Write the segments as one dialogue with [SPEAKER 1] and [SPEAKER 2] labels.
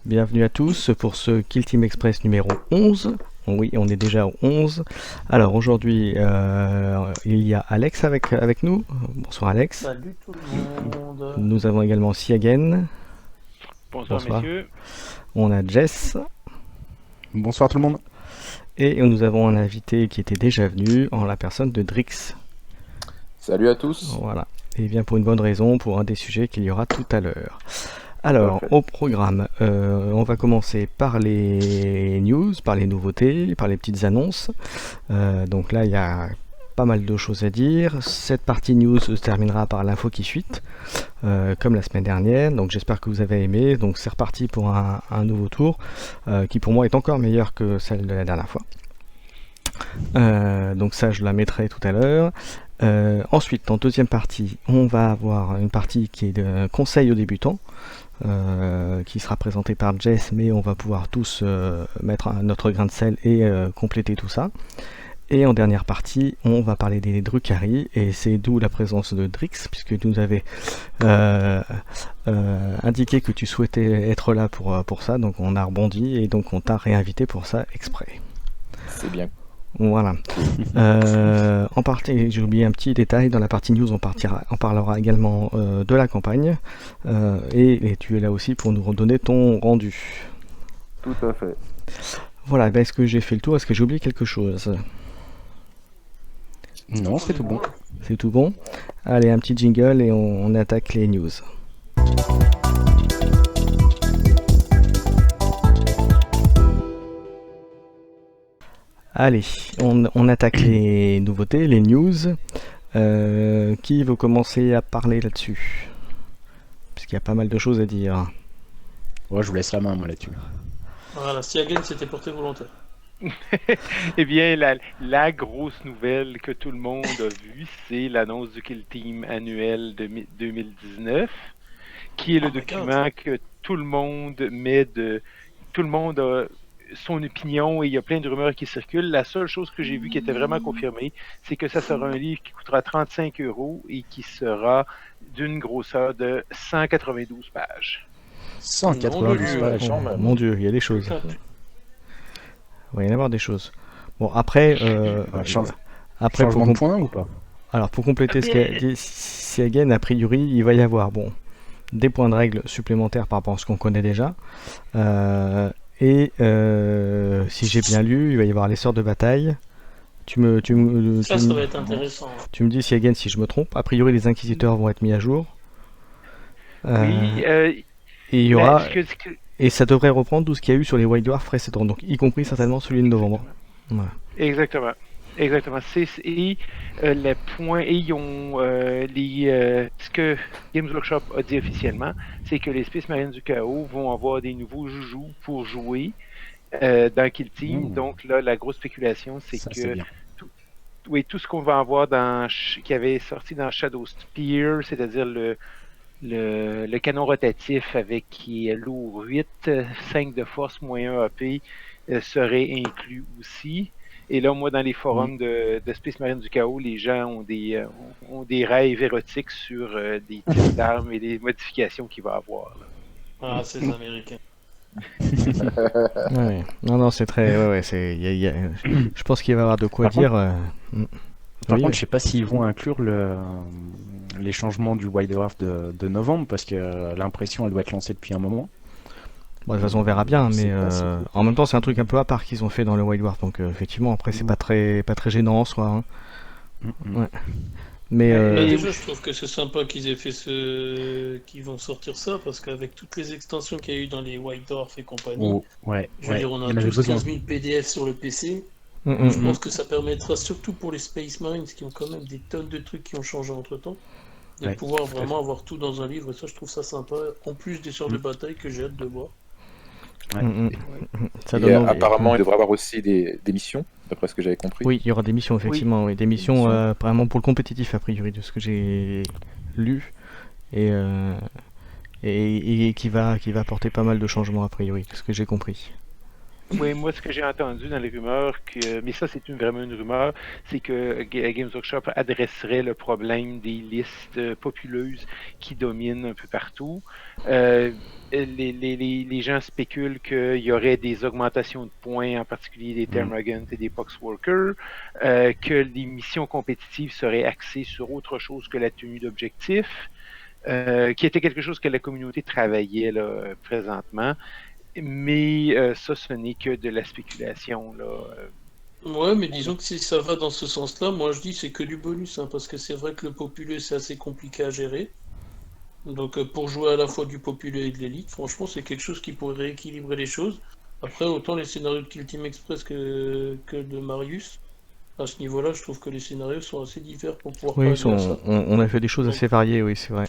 [SPEAKER 1] Bienvenue à tous pour ce Kill Team Express numéro 11. Oui, on est déjà au 11. Alors aujourd'hui, il y a Alex avec nous. Bonsoir Alex.
[SPEAKER 2] Salut tout le monde.
[SPEAKER 1] Nous avons également Siagen.
[SPEAKER 3] Bonsoir, messieurs.
[SPEAKER 1] On a Jess.
[SPEAKER 4] Bonsoir tout le monde.
[SPEAKER 1] Et nous avons un invité qui était déjà venu en la personne de Drix.
[SPEAKER 5] Salut à tous.
[SPEAKER 1] Voilà. Et bien pour une bonne raison, pour un des sujets qu'il y aura tout à l'heure. Alors, au programme, on va commencer par les news, par les nouveautés, par les petites annonces. Donc là, il y a pas mal de choses à dire. Cette partie news se terminera par l'info qui suite, comme la semaine dernière. Donc j'espère que vous avez aimé. Donc c'est reparti pour un nouveau tour, qui pour moi est encore meilleur que celle de la dernière fois. Donc ça, je la mettrai tout à l'heure. Ensuite, en deuxième partie, on va avoir une partie qui est de conseils aux débutants. Qui sera présenté par Jess, mais on va pouvoir tous mettre notre grain de sel et compléter tout ça. Et en dernière partie, on va parler des Drukhari, et c'est d'où la présence de Drix, puisque tu nous avais indiqué que tu souhaitais être là pour ça, donc on a rebondi, et donc on t'a réinvité pour ça exprès.
[SPEAKER 5] C'est bien.
[SPEAKER 1] Voilà. En partie, j'ai oublié un petit détail, dans la partie news on parlera également de la campagne, et tu es là aussi pour nous redonner ton rendu.
[SPEAKER 5] Tout à fait.
[SPEAKER 1] Voilà, est-ce que j'ai fait le tour? Est-ce que j'ai oublié quelque chose?
[SPEAKER 4] Non, c'est tout bon.
[SPEAKER 1] C'est tout bon? Allez, un petit jingle et on attaque les news. Allez, on attaque les nouveautés, les news. Qui veut commencer à parler là-dessus? Parce qu'il y a pas mal de choses à dire.
[SPEAKER 4] Ouais, je vous laisse la main, moi, là-dessus.
[SPEAKER 2] Voilà, Siagen s'était porté volontaire.
[SPEAKER 3] Eh bien, la grosse nouvelle que tout le monde a vue, c'est l'annonce du Kill Team annuel de 2019, qui est le document que tout le monde tout le monde a son opinion, et il y a plein de rumeurs qui circulent. La seule chose que j'ai vue qui était vraiment confirmée, c'est que ça sera un livre qui coûtera 35 € et qui sera d'une grosseur de 192 pages.
[SPEAKER 4] 192 pages.
[SPEAKER 1] Mon Dieu, il y a des choses. Il va y en avoir des choses. Bon, après... après
[SPEAKER 4] changement de point ou pas?
[SPEAKER 1] Alors, pour compléter ce qu'a dit Siagen, a priori, il va y avoir des points de règle supplémentaires par rapport à ce qu'on connaît déjà. Et si j'ai bien lu, il va y avoir les sorts de bataille.
[SPEAKER 2] Ça va être intéressant.
[SPEAKER 1] Tu me dis, Siagen, si je me trompe. A priori, les inquisiteurs vont être mis à jour.
[SPEAKER 3] Oui,
[SPEAKER 1] et il y aura... Et ça devrait reprendre tout ce qu'il y a eu sur les White Dwarfs précédents, donc y compris certainement celui de novembre. Voilà.
[SPEAKER 3] Exactement. Exactement. Et les points, et ils ont ce que Games Workshop a dit officiellement, c'est que les Space Marines du Chaos vont avoir des nouveaux joujoux pour jouer dans Kill Team. Donc là, la grosse spéculation, c'est que tout ce qu'on va avoir qui avait sorti dans Shadow Spear, c'est-à-dire le canon rotatif avec qui est lourd 8, 5 de force, moins 1 AP, serait inclus aussi. Et là, moi, dans les forums de Space Marine du Chaos, les gens ont des rêves érotiques sur des types d'armes et des modifications qu'il va avoir. Là.
[SPEAKER 2] Ah, c'est les Américains.
[SPEAKER 1] Ouais. Non, c'est très... Je pense qu'il va y avoir de quoi dire.
[SPEAKER 4] Par contre, je sais pas s'ils vont inclure les changements du White Dwarf de novembre, parce que l'impression, elle doit être lancée depuis un moment.
[SPEAKER 1] Bon, de toute façon, on verra bien, mais en même temps, c'est un truc un peu à part qu'ils ont fait dans le White Dwarf, donc effectivement, après, c'est pas très gênant en soi. Hein. Ouais. Mais
[SPEAKER 2] déjà, je trouve que c'est sympa qu'ils aient fait qu'ils vont sortir ça, parce qu'avec toutes les extensions qu'il y a eu dans les White Dwarf et compagnie, je veux dire, on a tous 15 000 PDF sur le PC. Je pense que ça permettra, surtout pour les Space Marines, qui ont quand même des tonnes de trucs qui ont changé entre temps, de pouvoir vraiment avoir tout dans un livre. Et ça, je trouve ça sympa, en plus des sorts de bataille que j'ai hâte de voir.
[SPEAKER 1] Ça
[SPEAKER 5] apparemment, il devrait y avoir aussi des missions, d'après ce que j'avais compris.
[SPEAKER 1] Oui, il y aura des missions, effectivement. Oui. Des missions vraiment pour le compétitif, a priori, de ce que j'ai lu. Et qui va apporter pas mal de changements, a priori, de ce que j'ai compris.
[SPEAKER 3] Oui, moi, ce que j'ai entendu dans les rumeurs, mais ça, c'est vraiment une rumeur, c'est que Games Workshop adresserait le problème des listes populeuses qui dominent un peu partout. Les gens spéculent qu'il y aurait des augmentations de points, en particulier des Termagants et des Poxworkers, que les missions compétitives seraient axées sur autre chose que la tenue d'objectifs, qui était quelque chose que la communauté travaillait là, présentement. Mais ça, ce n'est que de la spéculation, là.
[SPEAKER 2] Ouais, mais disons que si ça va dans ce sens-là, moi je dis c'est que du bonus, hein, parce que c'est vrai que le populeux c'est assez compliqué à gérer. Donc pour jouer à la fois du populeux et de l'élite, franchement c'est quelque chose qui pourrait rééquilibrer les choses. Après, autant les scénarios de Kill Team Express que de Marius, à ce niveau-là, je trouve que les scénarios sont assez divers pour pouvoir
[SPEAKER 1] Oui,
[SPEAKER 2] pallier à ça.
[SPEAKER 1] on a fait des choses assez variées, oui, c'est vrai.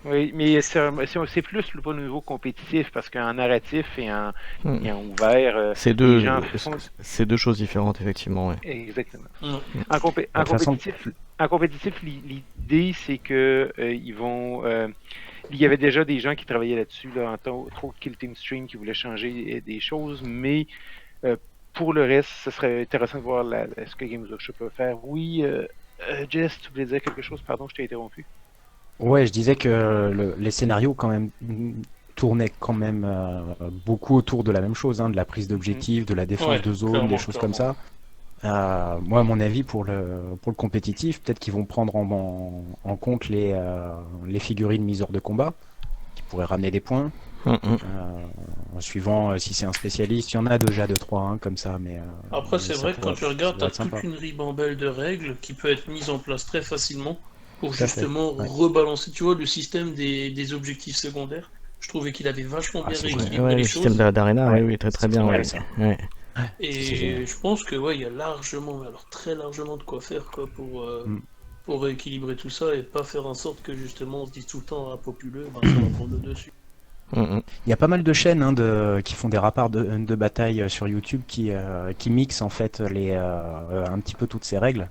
[SPEAKER 3] Oui, mais c'est plus au niveau compétitif, parce qu'en narratif et en ouvert,
[SPEAKER 1] c'est deux choses différentes, effectivement. Ouais.
[SPEAKER 3] Exactement.
[SPEAKER 2] Mm.
[SPEAKER 3] En compétitif, l'idée, c'est que ils vont... il y avait déjà des gens qui travaillaient là-dessus, là, trop Kill Team Stream, qui voulaient changer des choses, mais pour le reste, ce serait intéressant de voir ce que Games Workshop peut faire. Oui, Jess, tu voulais dire quelque chose? Pardon, je t'ai interrompu.
[SPEAKER 4] Ouais, je disais que les scénarios quand même tournaient quand même beaucoup autour de la même chose, hein, de la prise d'objectif, de la défense de zone, des choses comme ça. Moi, à mon avis, pour le compétitif, peut-être qu'ils vont prendre en compte les figurines mise hors de combat, qui pourraient ramener des points. En suivant si c'est un spécialiste, il y en a déjà 2-3 hein, comme ça, mais
[SPEAKER 2] après c'est vrai que quand tu regardes, t'as toute une ribambelle de règles qui peut être mise en place très facilement pour justement rebalancer, tu vois, le système des objectifs secondaires. Je trouvais qu'il avait vachement bien rééquilibré les choses.
[SPEAKER 1] Le système d'Arena, oui, très bien. Ouais.
[SPEAKER 2] Et je pense que il y a largement, alors très largement de quoi faire quoi, pour rééquilibrer tout ça et pas faire en sorte que justement on se dise tout le temps à populeux, ça va prendre le dessus.
[SPEAKER 4] Il y a pas mal de chaînes hein, qui font des rapports de bataille sur YouTube qui mixent en fait un petit peu toutes ces règles.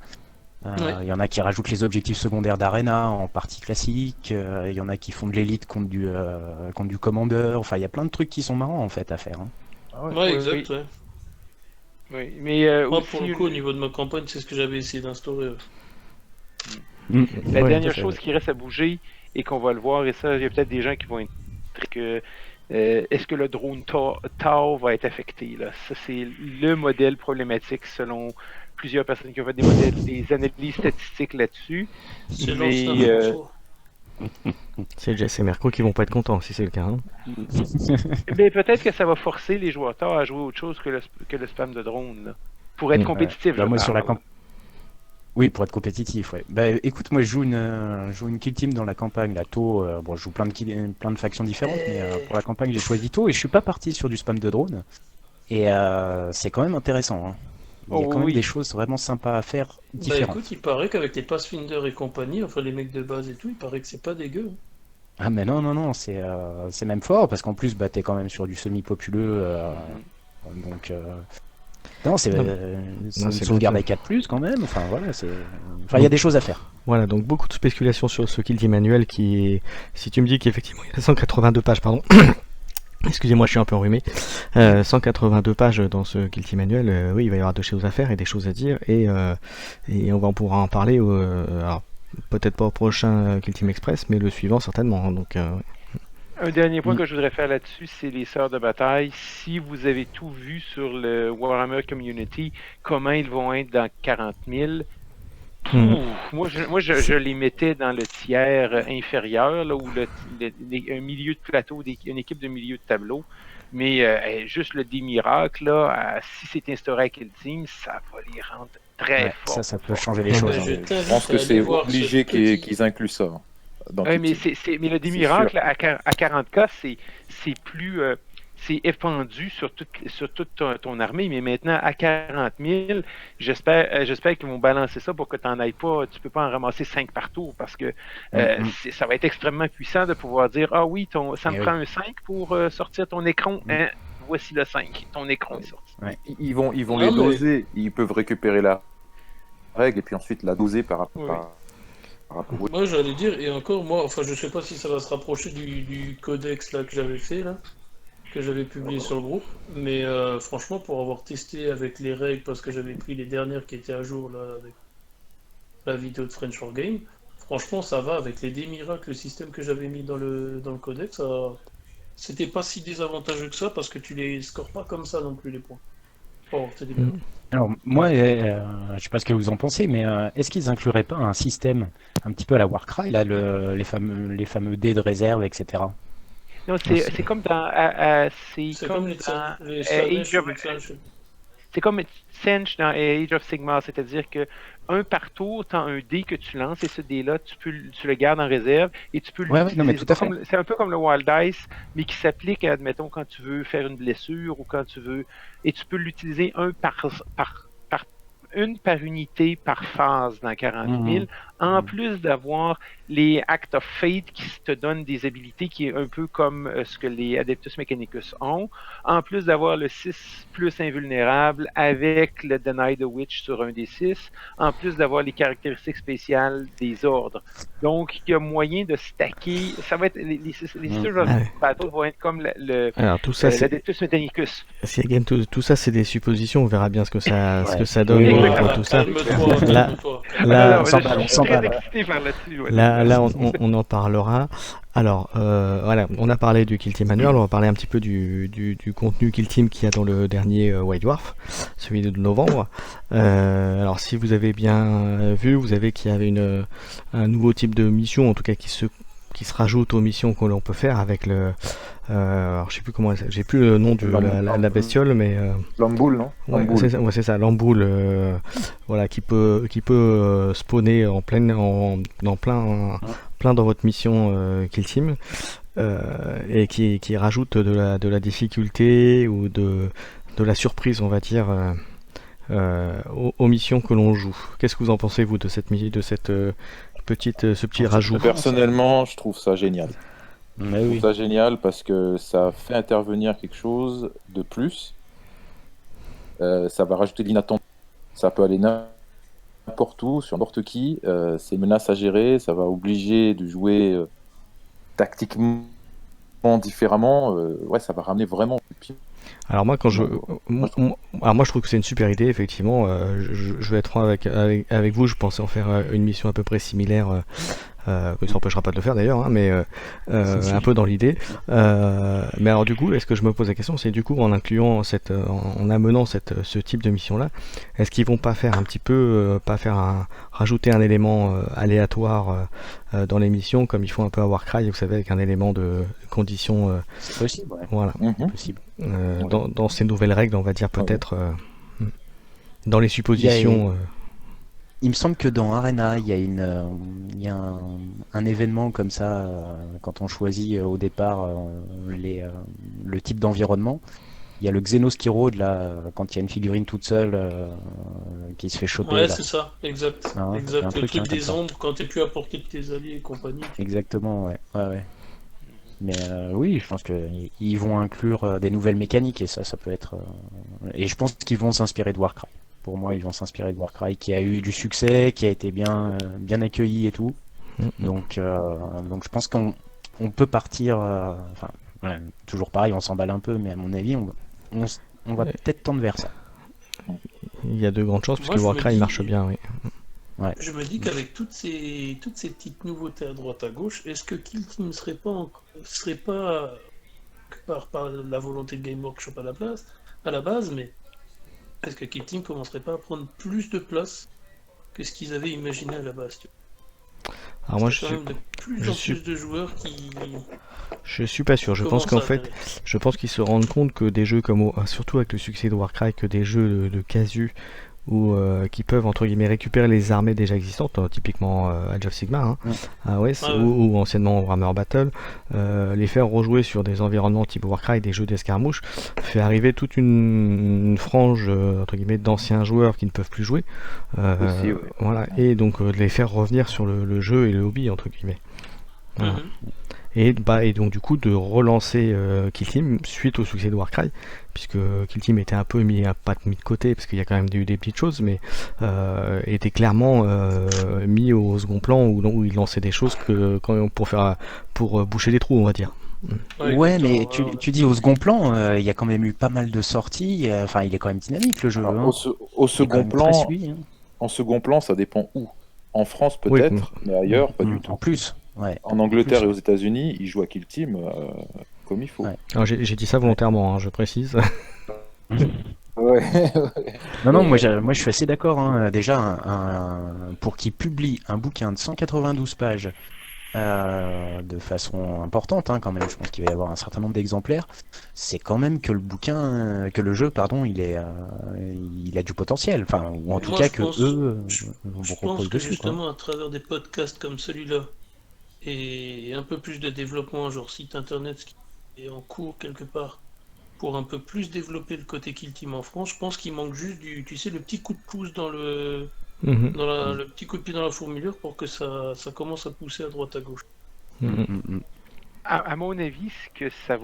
[SPEAKER 4] Il y en a qui rajoutent les objectifs secondaires d'Arena en partie classique, il y en a qui font de l'élite contre du commandeur, enfin il y a plein de trucs qui sont marrants en fait à faire. Hein.
[SPEAKER 2] Ouais, exact, ouais.
[SPEAKER 3] Oui, mais
[SPEAKER 2] moi pour le coup au niveau de ma campagne c'est ce que j'avais essayé d'instaurer.
[SPEAKER 3] La dernière chose qui reste à bouger et qu'on va le voir, et ça il y a peut-être des gens qui vont être que est-ce que le drone Tau va être affecté là? Ça c'est le modèle problématique selon plusieurs personnes qui ont fait des analyses statistiques là-dessus.
[SPEAKER 1] C'est Jess et Merco qui vont pas être contents si c'est le cas. Hein.
[SPEAKER 3] Mais peut-être que ça va forcer les joueurs à jouer autre chose que le spam de drone là, pour être compétitif.
[SPEAKER 4] Moi sur la oui, pour être compétitif, ouais. Bah, écoute, moi je joue une kill team dans la campagne, la Tau, je joue plein de factions différentes, mais pour la campagne j'ai choisi Tau et je suis pas parti sur du spam de drone. Et c'est quand même intéressant. Hein. Il y a quand même des choses vraiment sympas à faire différentes.
[SPEAKER 2] Bah écoute, il paraît qu'avec les Pathfinder et compagnie, enfin les mecs de base et tout, il paraît que c'est pas dégueu.
[SPEAKER 4] Ah mais non, c'est même fort, parce qu'en plus t'es quand même sur du semi-populeux, donc... Non, c'est une sauvegarde à 4+, quand même, enfin voilà, il y a des choses à faire.
[SPEAKER 1] Voilà, donc beaucoup de spéculations sur ce Kill Team manuel qui, si tu me dis qu'effectivement il y a 182 pages, pardon, excusez-moi je suis un peu enrhumé, 182 pages dans ce Kill Team manuel, oui il va y avoir des choses à faire et des choses à dire, et on pourra en parler, alors, peut-être pas au prochain Kill Team Express, mais le suivant certainement, donc...
[SPEAKER 3] Un dernier point que je voudrais faire là-dessus, c'est les sœurs de bataille. Si vous avez tout vu sur le Warhammer Community, comment ils vont être dans 40 000, moi je les mettais dans le tiers inférieur, là, où un milieu de plateau, une équipe de milieu de tableau. Mais juste le Miracle, là, si c'est instauré à Kill Team, ça va les rendre très forts.
[SPEAKER 4] Ça peut changer les choses.
[SPEAKER 5] Je pense que c'est obligé qu'ils incluent ça.
[SPEAKER 3] Mais le Miracle à 40K, c'est plus c'est épandu sur toute ton armée, mais maintenant à 40 000, j'espère qu'ils vont balancer ça pour que tu n'en ailles pas, tu peux pas en ramasser 5 par tour, parce que ça va être extrêmement puissant de pouvoir dire ah oui, ça me prend un 5 pour sortir ton écran, hein, voici le 5, ton écran est sorti.
[SPEAKER 5] Ils vont les doser, ils peuvent récupérer la règle et puis ensuite la doser par rapport à...
[SPEAKER 2] Moi j'allais dire, et encore moi, enfin je sais pas si ça va se rapprocher du codex là que j'avais fait là, que j'avais publié sur le groupe. Mais franchement, pour avoir testé avec les règles, parce que j'avais pris les dernières qui étaient à jour là, avec la vidéo de French for Game, franchement, ça va avec les demi-miracles, le système que j'avais mis dans le codex, c'était pas si désavantageux que ça parce que tu les scores pas comme ça non plus les points. Oh, c'est des miracles.
[SPEAKER 4] Alors moi, je sais pas ce que vous en pensez, mais est-ce qu'ils incluraient pas un système un petit peu à la Warcry, là, les fameux dés de réserve, etc.
[SPEAKER 3] Non, c'est comme dans
[SPEAKER 2] C'est comme les
[SPEAKER 3] c'est comme Sench dans Age of Sigmar, c'est-à-dire que un par tour, tu as un dé que tu lances et ce dé-là, tu le gardes en réserve et tu peux l'utiliser.
[SPEAKER 4] Non, mais tout à fait.
[SPEAKER 3] C'est un peu comme le Wild Dice, mais qui s'applique, admettons, quand tu veux faire une blessure ou quand tu veux. Et tu peux l'utiliser une par unité par phase dans 40 000, en plus d'avoir les Acts of Fate qui te donnent des habilités qui est un peu comme ce que les Adeptus Mechanicus ont, en plus d'avoir le 6 plus invulnérable avec le Deny the Witch sur un des 6, en plus d'avoir les caractéristiques spéciales des ordres. Donc, il y a moyen de stacker, ça va être, les Sisters Battle vont être comme l'Adeptus Mechanicus.
[SPEAKER 1] Tout ça, c'est des suppositions, on verra bien ce que ça donne. Tout ça. Là, on en parlera. Alors, voilà, on a parlé du Kill Team Manual, on va parler un petit peu du contenu Kill Team qu'il y a dans le dernier White Dwarf, celui de novembre. Alors, si vous avez bien vu, vous avez qu'il y avait un nouveau type de mission, en tout cas qui se rajoute aux missions que l'on peut faire avec le... alors je sais plus comment, j'ai plus le nom de la bestiole, mais
[SPEAKER 5] l'amboule, non?
[SPEAKER 1] C'est ça, l'amboule, voilà, qui peut spawner en plein dans votre mission Kill Team, et qui rajoute de la difficulté ou de la surprise, on va dire, aux missions que l'on joue. Qu'est-ce que vous en pensez, vous, de ce petit rajout?
[SPEAKER 5] Personnellement, je trouve ça génial.
[SPEAKER 4] Mais
[SPEAKER 5] je trouve ça génial parce que ça fait intervenir quelque chose de plus. Ça va rajouter de l'inattendu. Ça peut aller n'importe où, sur n'importe qui. C'est une menace à gérer. Ça va obliger de jouer tactiquement différemment. Ça va ramener vraiment.
[SPEAKER 1] Alors moi, moi je trouve que c'est une super idée, effectivement. Je vais être franc avec vous, je pensais en faire une mission à peu près similaire, ça n'empêchera pas de le faire d'ailleurs, hein, mais un peu dans l'idée. Mais alors du coup, est-ce que je me pose la question, c'est du coup en incluant en amenant ce type de mission-là, est-ce qu'ils vont pas faire un petit peu, rajouter un élément aléatoire dans les missions, comme ils font un peu à Warcry, vous savez, avec un élément de condition.
[SPEAKER 4] C'est possible, ouais.
[SPEAKER 1] Voilà.
[SPEAKER 4] C'est possible.
[SPEAKER 1] Dans ces nouvelles règles, on va dire peut-être dans les suppositions.
[SPEAKER 4] Il me semble que dans Arena, il y a un événement comme ça, quand on choisit au départ le type d'environnement. Il y a le Xenoskirod, là, quand il y a une figurine toute seule qui se fait choper.
[SPEAKER 2] Ouais,
[SPEAKER 4] là.
[SPEAKER 2] c'est ça, exact.
[SPEAKER 4] Non,
[SPEAKER 2] exact. Le truc des ombres, quand t'es plus à portée de tes alliés et compagnie.
[SPEAKER 4] Exactement, ouais. Mais oui, je pense qu'ils vont inclure des nouvelles mécaniques et ça peut être... Et je pense qu'ils vont s'inspirer de Warcry. Pour moi, ils vont s'inspirer de Warcry, qui a eu du succès, qui a été bien accueilli et tout. Donc je pense qu'on peut partir... toujours pareil, on s'emballe un peu, mais à mon avis, on va peut-être tendre vers ça.
[SPEAKER 1] Il y a de grandes chances, parce que Warcry marche bien, oui.
[SPEAKER 2] Ouais. Je me dis qu'avec toutes ces petites nouveautés à droite à gauche, est-ce que Kill Team ne serait pas par la volonté de Game Workshop à la base, mais est-ce que Kill Team commencerait pas à prendre plus de place que ce qu'ils avaient imaginé à la base?
[SPEAKER 1] Alors moi,
[SPEAKER 2] plus de joueurs qui...
[SPEAKER 1] Je suis pas sûr. Je pense qu'ils se rendent compte que des jeux comme, surtout avec le succès de Warcry, que des jeux de casu ou qui peuvent entre guillemets récupérer les armées déjà existantes, typiquement Age of Sigmar, ou anciennement Warhammer Battle, les faire rejouer sur des environnements type Warcry, des jeux d'escarmouche, fait arriver toute une frange entre guillemets d'anciens joueurs qui ne peuvent plus jouer, voilà, et donc de les faire revenir sur le jeu et le hobby entre guillemets. Voilà. Et donc du coup de relancer Kill Team suite au succès de Warcry, puisque Kill Team était un peu pas mis de côté, parce qu'il y a quand même eu des petites choses, mais était clairement mis au second plan, où il lançait des choses pour boucher les trous, on va dire.
[SPEAKER 4] Ouais, mais tu dis au second plan, il y a quand même eu pas mal de sorties. Enfin, il est quand même dynamique le jeu.
[SPEAKER 5] Alors, au second plan, en second plan, ça dépend où. En France peut-être, mais ailleurs pas du tout.
[SPEAKER 4] En plus, ouais.
[SPEAKER 5] En Angleterre et aux États-Unis, ils jouent à Kill Team comme il faut.
[SPEAKER 1] Ouais. Alors j'ai dit ça volontairement, hein, je précise.
[SPEAKER 5] Ouais.
[SPEAKER 4] Non, moi je suis assez d'accord. Hein. Déjà, pour qu'il publie un bouquin de 192 pages de façon importante, hein, quand même, je pense qu'il va y avoir un certain nombre d'exemplaires. C'est quand même que le jeu, pardon, il a du potentiel. Enfin, ou en tout cas que eux
[SPEAKER 2] je pense que justement, à travers des podcasts comme celui-là et un peu plus de développement, genre site internet, ce qui est en cours quelque part, pour un peu plus développer le côté Kill Team en France, je pense qu'il manque juste le petit coup de pouce dans le petit coup de pied dans la fourmilière pour que ça commence à pousser à droite à gauche.
[SPEAKER 3] À mon avis, ce que ça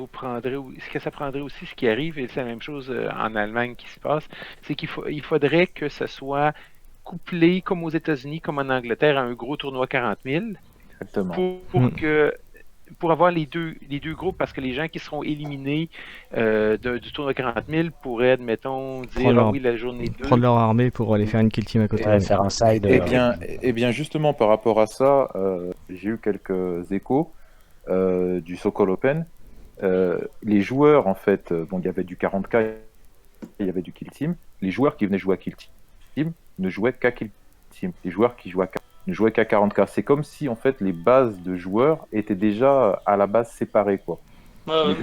[SPEAKER 3] prendrait aussi, ce qui arrive, et c'est la même chose en Allemagne qui se passe, c'est qu'il faudrait que ça soit couplé, comme aux États-Unis, comme en Angleterre, à un gros tournoi 40 000.
[SPEAKER 5] Exactement.
[SPEAKER 3] Pour avoir les deux groupes, parce que les gens qui seront éliminés du tournoi 40 000 pourraient, admettons, dire oui, la journée 2.
[SPEAKER 1] Prendre leur armée pour aller faire une kill team à côté.
[SPEAKER 4] Faire un side.
[SPEAKER 5] Eh bien, justement, par rapport à ça, j'ai eu quelques échos du Sokol Open. Les joueurs, en fait, il y avait du 40K, il y avait du kill team. Les joueurs qui venaient jouer à kill team ne jouaient qu'à kill team. Les joueurs qui jouaient ne jouaient qu'à 40K. C'est comme si en fait les bases de joueurs étaient déjà à la base séparées, quoi.
[SPEAKER 1] Alors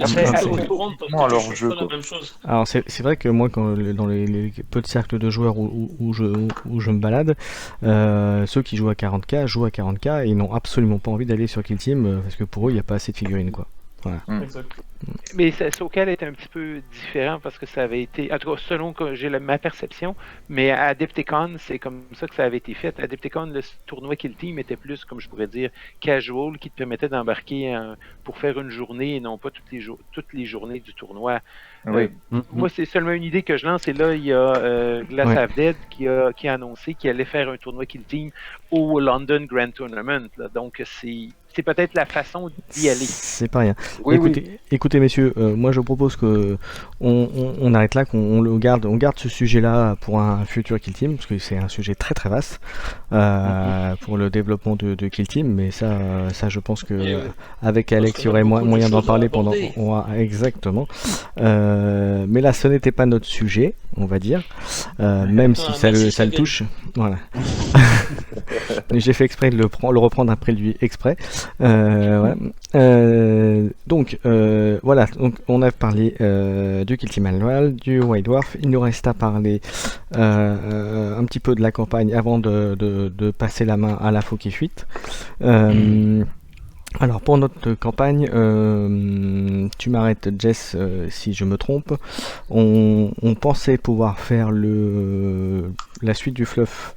[SPEAKER 1] c'est vrai que moi dans les peu de cercles de joueurs où je me balade, ceux qui jouent à 40K et ils n'ont absolument pas envie d'aller sur Kill Team parce que pour eux il n'y a pas assez de figurines, quoi. Voilà.
[SPEAKER 3] Mais Sokal est un petit peu différent parce que ça avait été, en tout cas selon que j'ai ma perception, mais à Adepticon c'est comme ça que ça avait été fait. À Adepticon, le tournoi Kill Team était plus, comme je pourrais dire, casual, qui te permettait d'embarquer pour faire une journée et non pas toutes les journées du tournoi. Moi c'est seulement une idée que je lance, et là il y a Glass Half Dead qui a annoncé qu'il allait faire un tournoi Kill Team au London Grand Tournament, là. Donc c'est peut-être la façon d'y aller.
[SPEAKER 1] C'est pas rien. Écoutez messieurs, moi je propose que on arrête là, qu'on garde ce sujet-là pour un futur Kill Team, parce que c'est un sujet très très vaste pour le développement de Kill Team, mais ça je pense que avec Alex il y aurait moyen d'en parler pendant. Exactement. Mais là ce n'était pas notre sujet, on va dire, même si ça le touche. Voilà. J'ai fait exprès de le reprendre après lui exprès. Voilà. Donc voilà, donc on a parlé du Kill Team annual, du White Dwarf. Il nous reste à parler un petit peu de la campagne avant de passer la main à la Fauquet Fuite. Alors pour notre campagne, tu m'arrêtes Jess si je me trompe, on pensait pouvoir faire la suite du fluff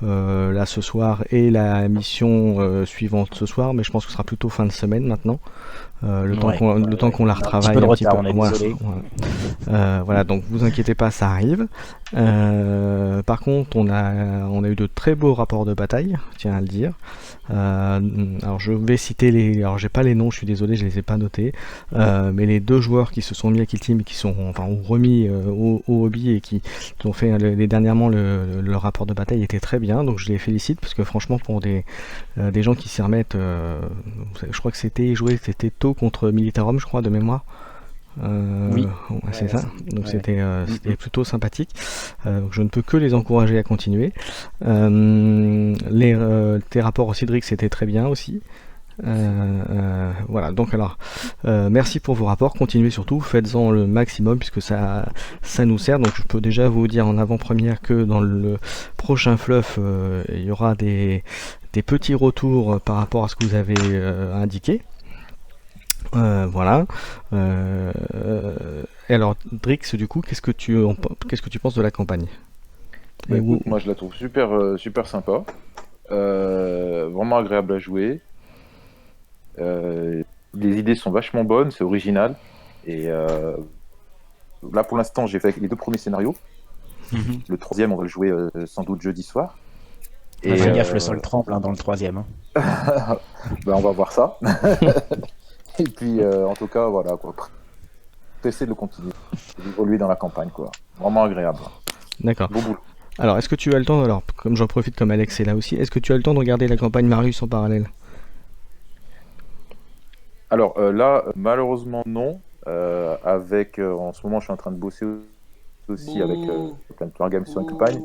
[SPEAKER 1] là ce soir et la mission suivante ce soir, mais je pense que ce sera plutôt fin de semaine maintenant. Le temps qu'on la retravaille un petit peu. Voilà, donc vous inquiétez pas, ça arrive. Par contre, on a eu de très beaux rapports de bataille, tiens à le dire. Alors je vais citer alors j'ai pas les noms, je suis désolé, je les ai pas notés, mais les deux joueurs qui se sont mis à Kill Team et qui ont remis au hobby et qui ont fait dernièrement le rapport de bataille était très bien, donc je les félicite parce que franchement pour des gens qui s'y remettent, je crois que c'était tôt contre Militarum, je crois, de mémoire. Oui, c'est ça. Donc c'était plutôt sympathique. Donc je ne peux que les encourager à continuer. Tes rapports au Cédric, c'était très bien aussi. Voilà, donc alors merci pour vos rapports, continuez surtout, faites-en le maximum puisque ça nous sert. Donc je peux déjà vous dire en avant-première que dans le prochain fluff il y aura des petits retours par rapport à ce que vous avez indiqué. Voilà. Et alors Drix, du coup, qu'est-ce que tu penses de la campagne?
[SPEAKER 5] Écoute, moi je la trouve super sympa, vraiment agréable à jouer. Les idées sont vachement bonnes, c'est original. Et là pour l'instant j'ai fait les 2 premiers scénarios. Le 3e on va le jouer sans doute jeudi soir.
[SPEAKER 4] Et fais gaffe, le sol tremble dans le 3e.
[SPEAKER 5] On va voir ça. Et puis, en tout cas, voilà, quoi. Essayer de le continuer, d'évoluer dans la campagne, quoi. Vraiment agréable.
[SPEAKER 1] D'accord.
[SPEAKER 5] Bon boulot.
[SPEAKER 1] Alors, est-ce que tu as le temps, alors comme j'en profite comme Alex est là aussi, est-ce que tu as le temps de regarder la campagne Marius en parallèle?
[SPEAKER 5] Alors là, malheureusement non. En ce moment, je suis en train de bosser aussi avec Plan Games sur une campagne.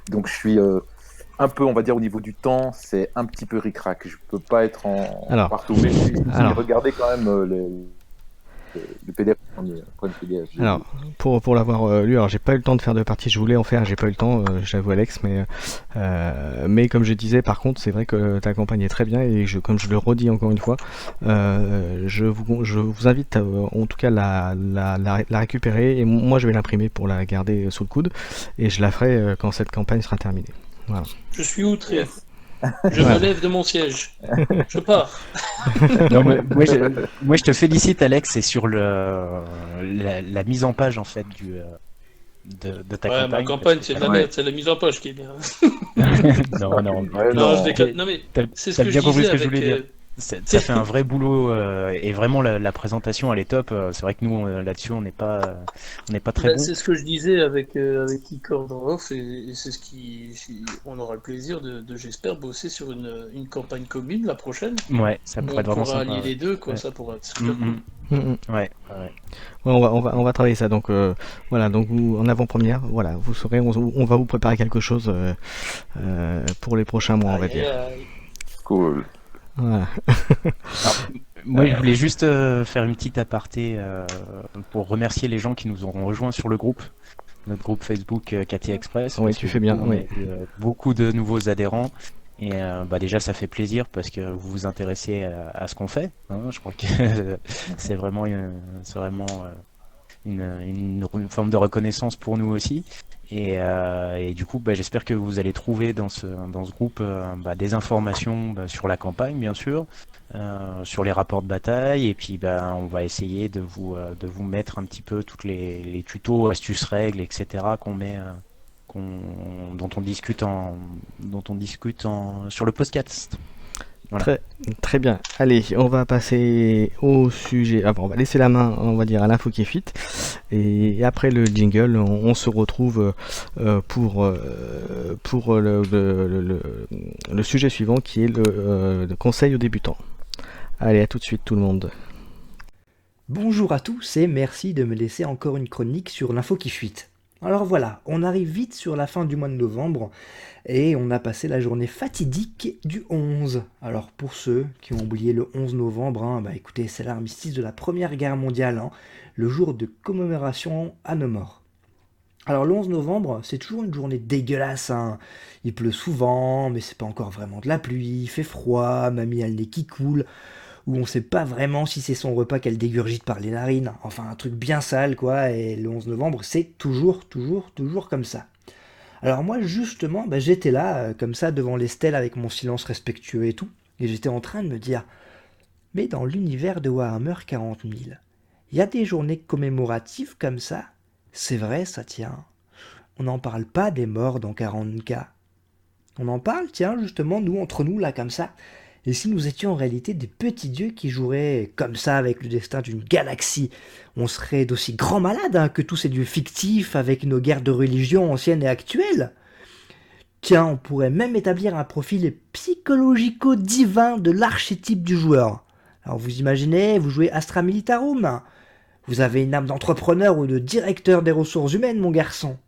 [SPEAKER 5] Donc je suis un peu, on va dire, au niveau du temps, c'est un petit peu ric-rac. Je peux pas être partout, mais j'ai regardé quand même le PDF. PDF.
[SPEAKER 1] Alors, pour l'avoir lu, alors j'ai pas eu le temps de faire de partie, je voulais en faire, j'ai pas eu le temps, j'avoue Alex, mais comme je disais, par contre, c'est vrai que ta campagne est très bien et comme je le redis encore une fois, je vous invite en tout cas la récupérer et moi je vais l'imprimer pour la garder sous le coude et je la ferai quand cette campagne sera terminée. Voilà.
[SPEAKER 2] Je suis outré. Je me lève de mon siège. Je pars.
[SPEAKER 4] Non, mais moi, je te félicite, Alex, et sur la mise en page en fait de ta campagne.
[SPEAKER 2] Ma campagne, c'est de la merde, c'est la mise en page qui est bien.
[SPEAKER 4] Non,
[SPEAKER 2] je déconne. Non, mais c'est ce que je disais
[SPEAKER 4] je voulais dire. Ça fait un vrai boulot et vraiment la présentation elle est top. C'est vrai que nous là-dessus on n'est pas très bon.
[SPEAKER 2] C'est ce que je disais avec Icor dans off et c'est ce on aura le plaisir de j'espère bosser sur une campagne commune la prochaine.
[SPEAKER 4] Ouais, ça pourrait être vraiment sympa.
[SPEAKER 2] On pourra allier les deux quoi, ça pourra être super cool.
[SPEAKER 4] Ouais.
[SPEAKER 1] On va travailler ça donc voilà, donc vous en avant-première, voilà, vous saurez, on va vous préparer quelque chose pour les prochains mois, on va dire.
[SPEAKER 5] Cool.
[SPEAKER 1] Voilà.
[SPEAKER 4] Alors, moi, je voulais juste faire une petite aparté pour remercier les gens qui nous auront rejoints sur le groupe, notre groupe Facebook Cathy Express.
[SPEAKER 1] Oui, tu fais bien.
[SPEAKER 4] On a eu beaucoup de nouveaux adhérents et déjà ça fait plaisir parce que vous vous intéressez à ce qu'on fait. Hein. Je crois que c'est vraiment une forme de reconnaissance pour nous aussi. Et du coup, j'espère que vous allez trouver dans ce groupe des informations sur la campagne, bien sûr, sur les rapports de bataille, et puis on va essayer de vous mettre un petit peu toutes les tutos, astuces, règles, etc. dont on discute sur le podcast. Voilà.
[SPEAKER 1] Très bien. Allez, on va passer au sujet. On va laisser la main, on va dire, à l'info qui est fit. Et après le jingle, on se retrouve pour le sujet suivant qui est le conseil aux débutants. Allez, à tout de suite tout le monde.
[SPEAKER 6] Bonjour à tous et merci de me laisser encore une chronique sur l'info qui fuite. Alors voilà, on arrive vite sur la fin du mois de novembre et on a passé la journée fatidique du 11. Alors pour ceux qui ont oublié le 11 novembre, écoutez, c'est l'armistice de la Première Guerre mondiale, le jour de commémoration à nos morts. Alors le 11 novembre, c'est toujours une journée dégueulasse, Il pleut souvent, mais c'est pas encore vraiment de la pluie, il fait froid, mamie a le nez qui coule, où on sait pas vraiment si c'est son repas qu'elle dégurgite par les narines, enfin un truc bien sale quoi, et le 11 novembre c'est toujours comme ça. Alors moi justement, j'étais là, comme ça, devant les stèles avec mon silence respectueux et tout, et j'étais en train de me dire, mais dans l'univers de Warhammer 40 000, il y a des journées commémoratives comme ça, c'est vrai ça tient, on n'en parle pas des morts dans 40K. On en parle, tiens, justement, nous, entre nous, là, comme ça. Et si nous étions en réalité des petits dieux qui joueraient comme ça avec le destin d'une galaxie, on serait d'aussi grands malades que tous ces dieux fictifs avec nos guerres de religion anciennes et actuelles. Tiens, on pourrait même établir un profil psychologico-divin de l'archétype du joueur. Alors vous imaginez, vous jouez Astra Militarum. Vous avez une âme d'entrepreneur ou de directeur des ressources humaines, mon garçon.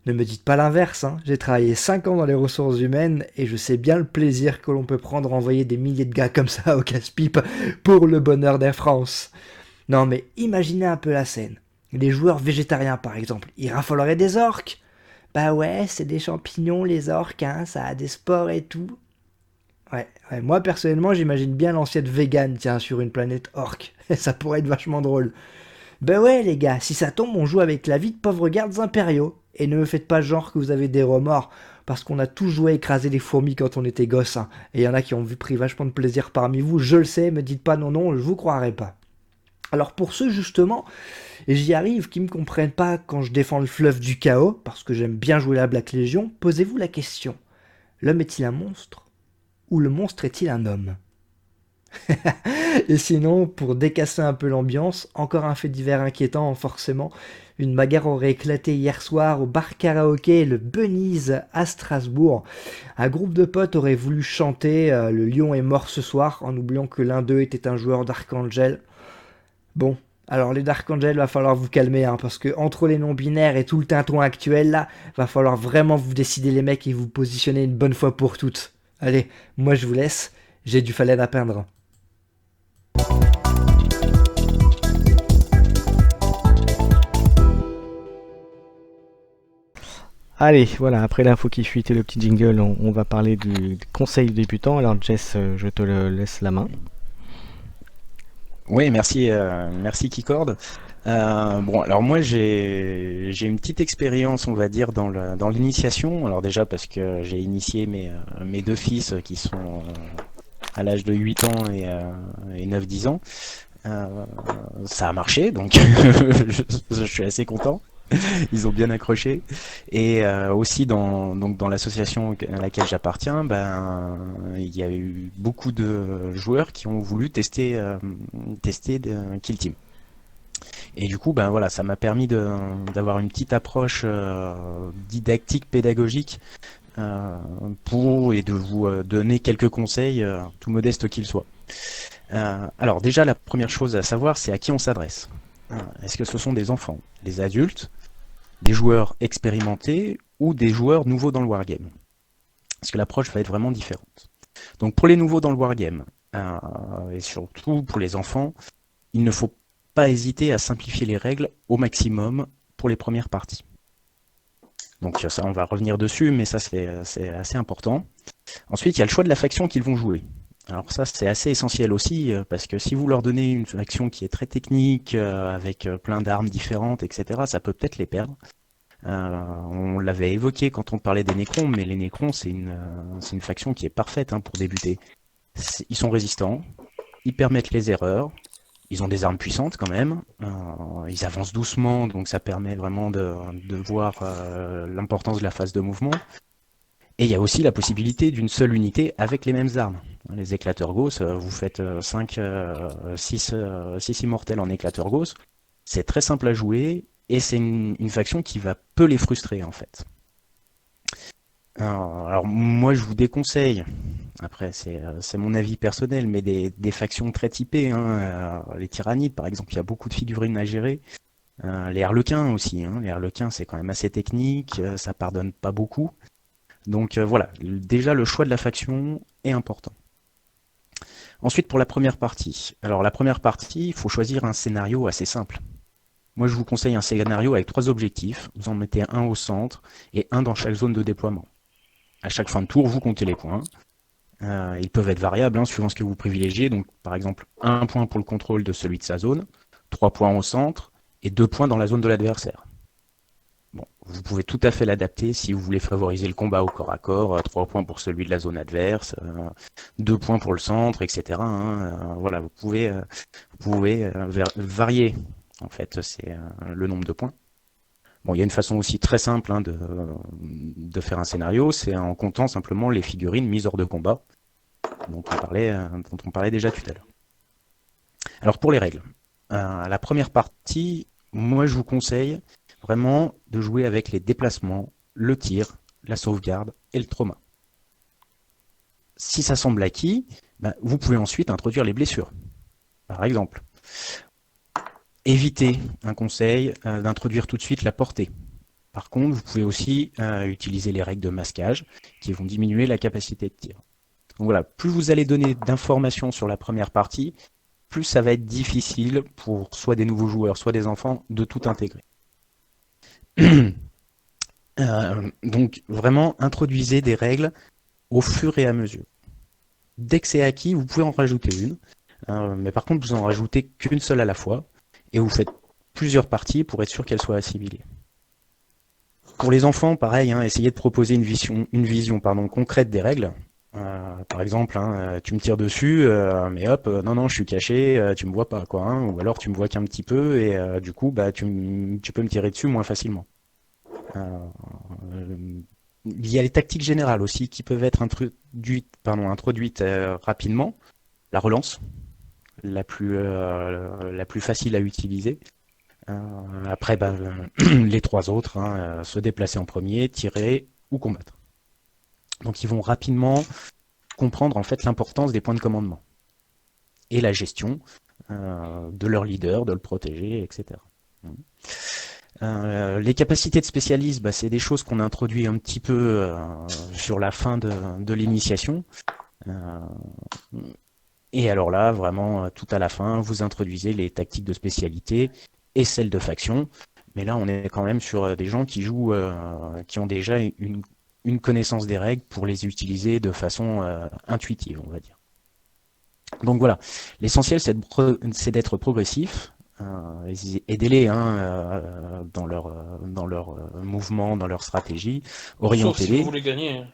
[SPEAKER 6] Ne me dites pas l'inverse, j'ai travaillé 5 ans dans les ressources humaines et je sais bien le plaisir que l'on peut prendre à envoyer des milliers de gars comme ça au casse-pipe pour le bonheur d'Air France. Non mais imaginez un peu la scène. Les joueurs végétariens par exemple, ils raffoleraient des orques. Bah ouais, c'est des champignons les orques, ça a des spores et tout. Ouais, moi personnellement j'imagine bien l'assiette vegan, sur une planète orque. Ça pourrait être vachement drôle. Ben ouais les gars, si ça tombe, on joue avec la vie de pauvres gardes impériaux. Et ne me faites pas genre que vous avez des remords, parce qu'on a tous joué à écraser des fourmis quand on était gosse, Et il y en a qui ont pris vachement de plaisir parmi vous, je le sais, me dites pas non, je vous croirai pas. Alors pour ceux justement, et j'y arrive, qui me comprennent pas quand je défends le fleuve du chaos, parce que j'aime bien jouer la Black Légion, posez-vous la question. L'homme est-il un monstre ? Ou le monstre est-il un homme ? Et sinon, pour décasser un peu l'ambiance, encore un fait divers inquiétant, forcément. Une bagarre aurait éclaté hier soir au bar karaoké le Bunny's à Strasbourg. Un groupe de potes aurait voulu chanter Le lion est mort ce soir en oubliant que l'un d'eux était un joueur d'Archangel. Bon, alors les Dark Angel, va falloir vous calmer, hein, parce que entre les non-binaires et tout le tintouin actuel, là, va falloir vraiment vous décider les mecs et vous positionner une bonne fois pour toutes. Allez, moi je vous laisse, j'ai du Phalène à peindre.
[SPEAKER 1] Allez, voilà, après l'info qui fuite et le petit jingle, on va parler du conseil débutant. Alors Jess, je te laisse la main.
[SPEAKER 4] Oui, merci, merci Keycord. Bon, alors moi j'ai une petite expérience, on va dire, dans l'initiation. Alors déjà parce que j'ai initié mes deux fils qui sont à l'âge de 8 ans et 9-10 ans. Ça a marché, donc je suis assez content. Ils ont bien accroché. Et aussi donc dans l'association à laquelle j'appartiens, il y a eu beaucoup de joueurs qui ont voulu tester Kill Team. Et du coup, voilà, ça m'a permis d'avoir une petite approche didactique, pédagogique, et de vous donner quelques conseils, tout modestes qu'ils soient. Alors déjà, la première chose à savoir, c'est à qui on s'adresse. Est-ce que ce sont des enfants, des adultes, des joueurs expérimentés ou des joueurs nouveaux dans le wargame? Parce que l'approche va être vraiment différente. Donc pour les nouveaux dans le wargame, et surtout pour les enfants, il ne faut pas hésiter à simplifier les règles au maximum pour les premières parties. Donc ça, on va revenir dessus, mais ça c'est assez important. Ensuite, il y a le choix de la faction qu'ils vont jouer. Alors ça, c'est assez essentiel aussi, parce que si vous leur donnez une faction qui est très technique, avec plein d'armes différentes, etc., ça peut peut-être les perdre. On l'avait évoqué quand on parlait des Necrons, mais les Necrons, c'est une faction qui est parfaite pour débuter. Ils sont résistants, ils permettent les erreurs, ils ont des armes puissantes quand même, ils avancent doucement, donc ça permet vraiment de voir l'importance de la phase de mouvement. Et il y a aussi la possibilité d'une seule unité avec les mêmes armes. Les éclateurs Gauss, vous faites 6 immortels en éclateurs Gauss. C'est très simple à jouer et c'est une faction qui va peu les frustrer en fait. Alors moi je vous déconseille, après c'est mon avis personnel, mais des factions très typées. Les Tyrannides par exemple, il y a beaucoup de figurines à gérer. Les Harlequins aussi. Les Harlequins c'est quand même assez technique, ça pardonne pas beaucoup. Donc voilà, déjà le choix de la faction est important. Ensuite pour la première partie. Alors la première partie, il faut choisir un scénario assez simple. Moi je vous conseille un scénario avec 3 objectifs. Vous en mettez un au centre et un dans chaque zone de déploiement. À chaque fin de tour, vous comptez les points. Ils peuvent être variables suivant ce que vous privilégiez. Donc par exemple 1 point pour le contrôle de celui de sa zone, 3 points au centre et 2 points dans la zone de l'adversaire. Bon, vous pouvez tout à fait l'adapter si vous voulez favoriser le combat au corps à corps, 3 points pour celui de la zone adverse, 2 points pour le centre, etc. Voilà, vous pouvez varier, en fait, c'est le nombre de points. Bon, il y a une façon aussi très simple de faire un scénario, c'est en comptant simplement les figurines mises hors de combat, dont on parlait déjà tout à l'heure. Alors pour les règles, la première partie, moi je vous conseille vraiment de jouer avec les déplacements, le tir, la sauvegarde et le trauma. Si ça semble acquis, vous pouvez ensuite introduire les blessures. Par exemple, évitez, un conseil, d'introduire tout de suite la portée. Par contre, vous pouvez aussi utiliser les règles de masquage qui vont diminuer la capacité de tir. Donc voilà, plus vous allez donner d'informations sur la première partie, plus ça va être difficile pour soit des nouveaux joueurs, soit des enfants, de tout intégrer. Donc vraiment, introduisez des règles au fur et à mesure. Dès que c'est acquis, vous pouvez en rajouter une, mais par contre, vous en rajoutez qu'une seule à la fois, et vous faites plusieurs parties pour être sûr qu'elles soient assimilées. Pour les enfants, pareil, essayez de proposer une vision concrète des règles. Par exemple, tu me tires dessus, mais hop, non, je suis caché, tu me vois pas, quoi. Ou alors tu me vois qu'un petit peu, et du coup, tu peux me tirer dessus moins facilement. Il y a les tactiques générales aussi qui peuvent être introduites rapidement. La relance, la plus facile à utiliser. Après, les 3 autres, se déplacer en premier, tirer ou combattre. Donc ils vont rapidement comprendre en fait l'importance des points de commandement et la gestion de leur leader, de le protéger, etc. Les capacités de spécialiste, c'est des choses qu'on a introduit un petit peu sur la fin de l'initiation. Et alors là, vraiment, tout à la fin, vous introduisez les tactiques de spécialité et celles de faction. Mais là, on est quand même sur des gens qui jouent, qui ont déjà une connaissance des règles pour les utiliser de façon intuitive, on va dire. Donc voilà, l'essentiel, c'est d'être progressif. Aidez-les dans leur mouvement, dans leur stratégie, orientez-les.
[SPEAKER 2] Sauf si vous voulez gagner.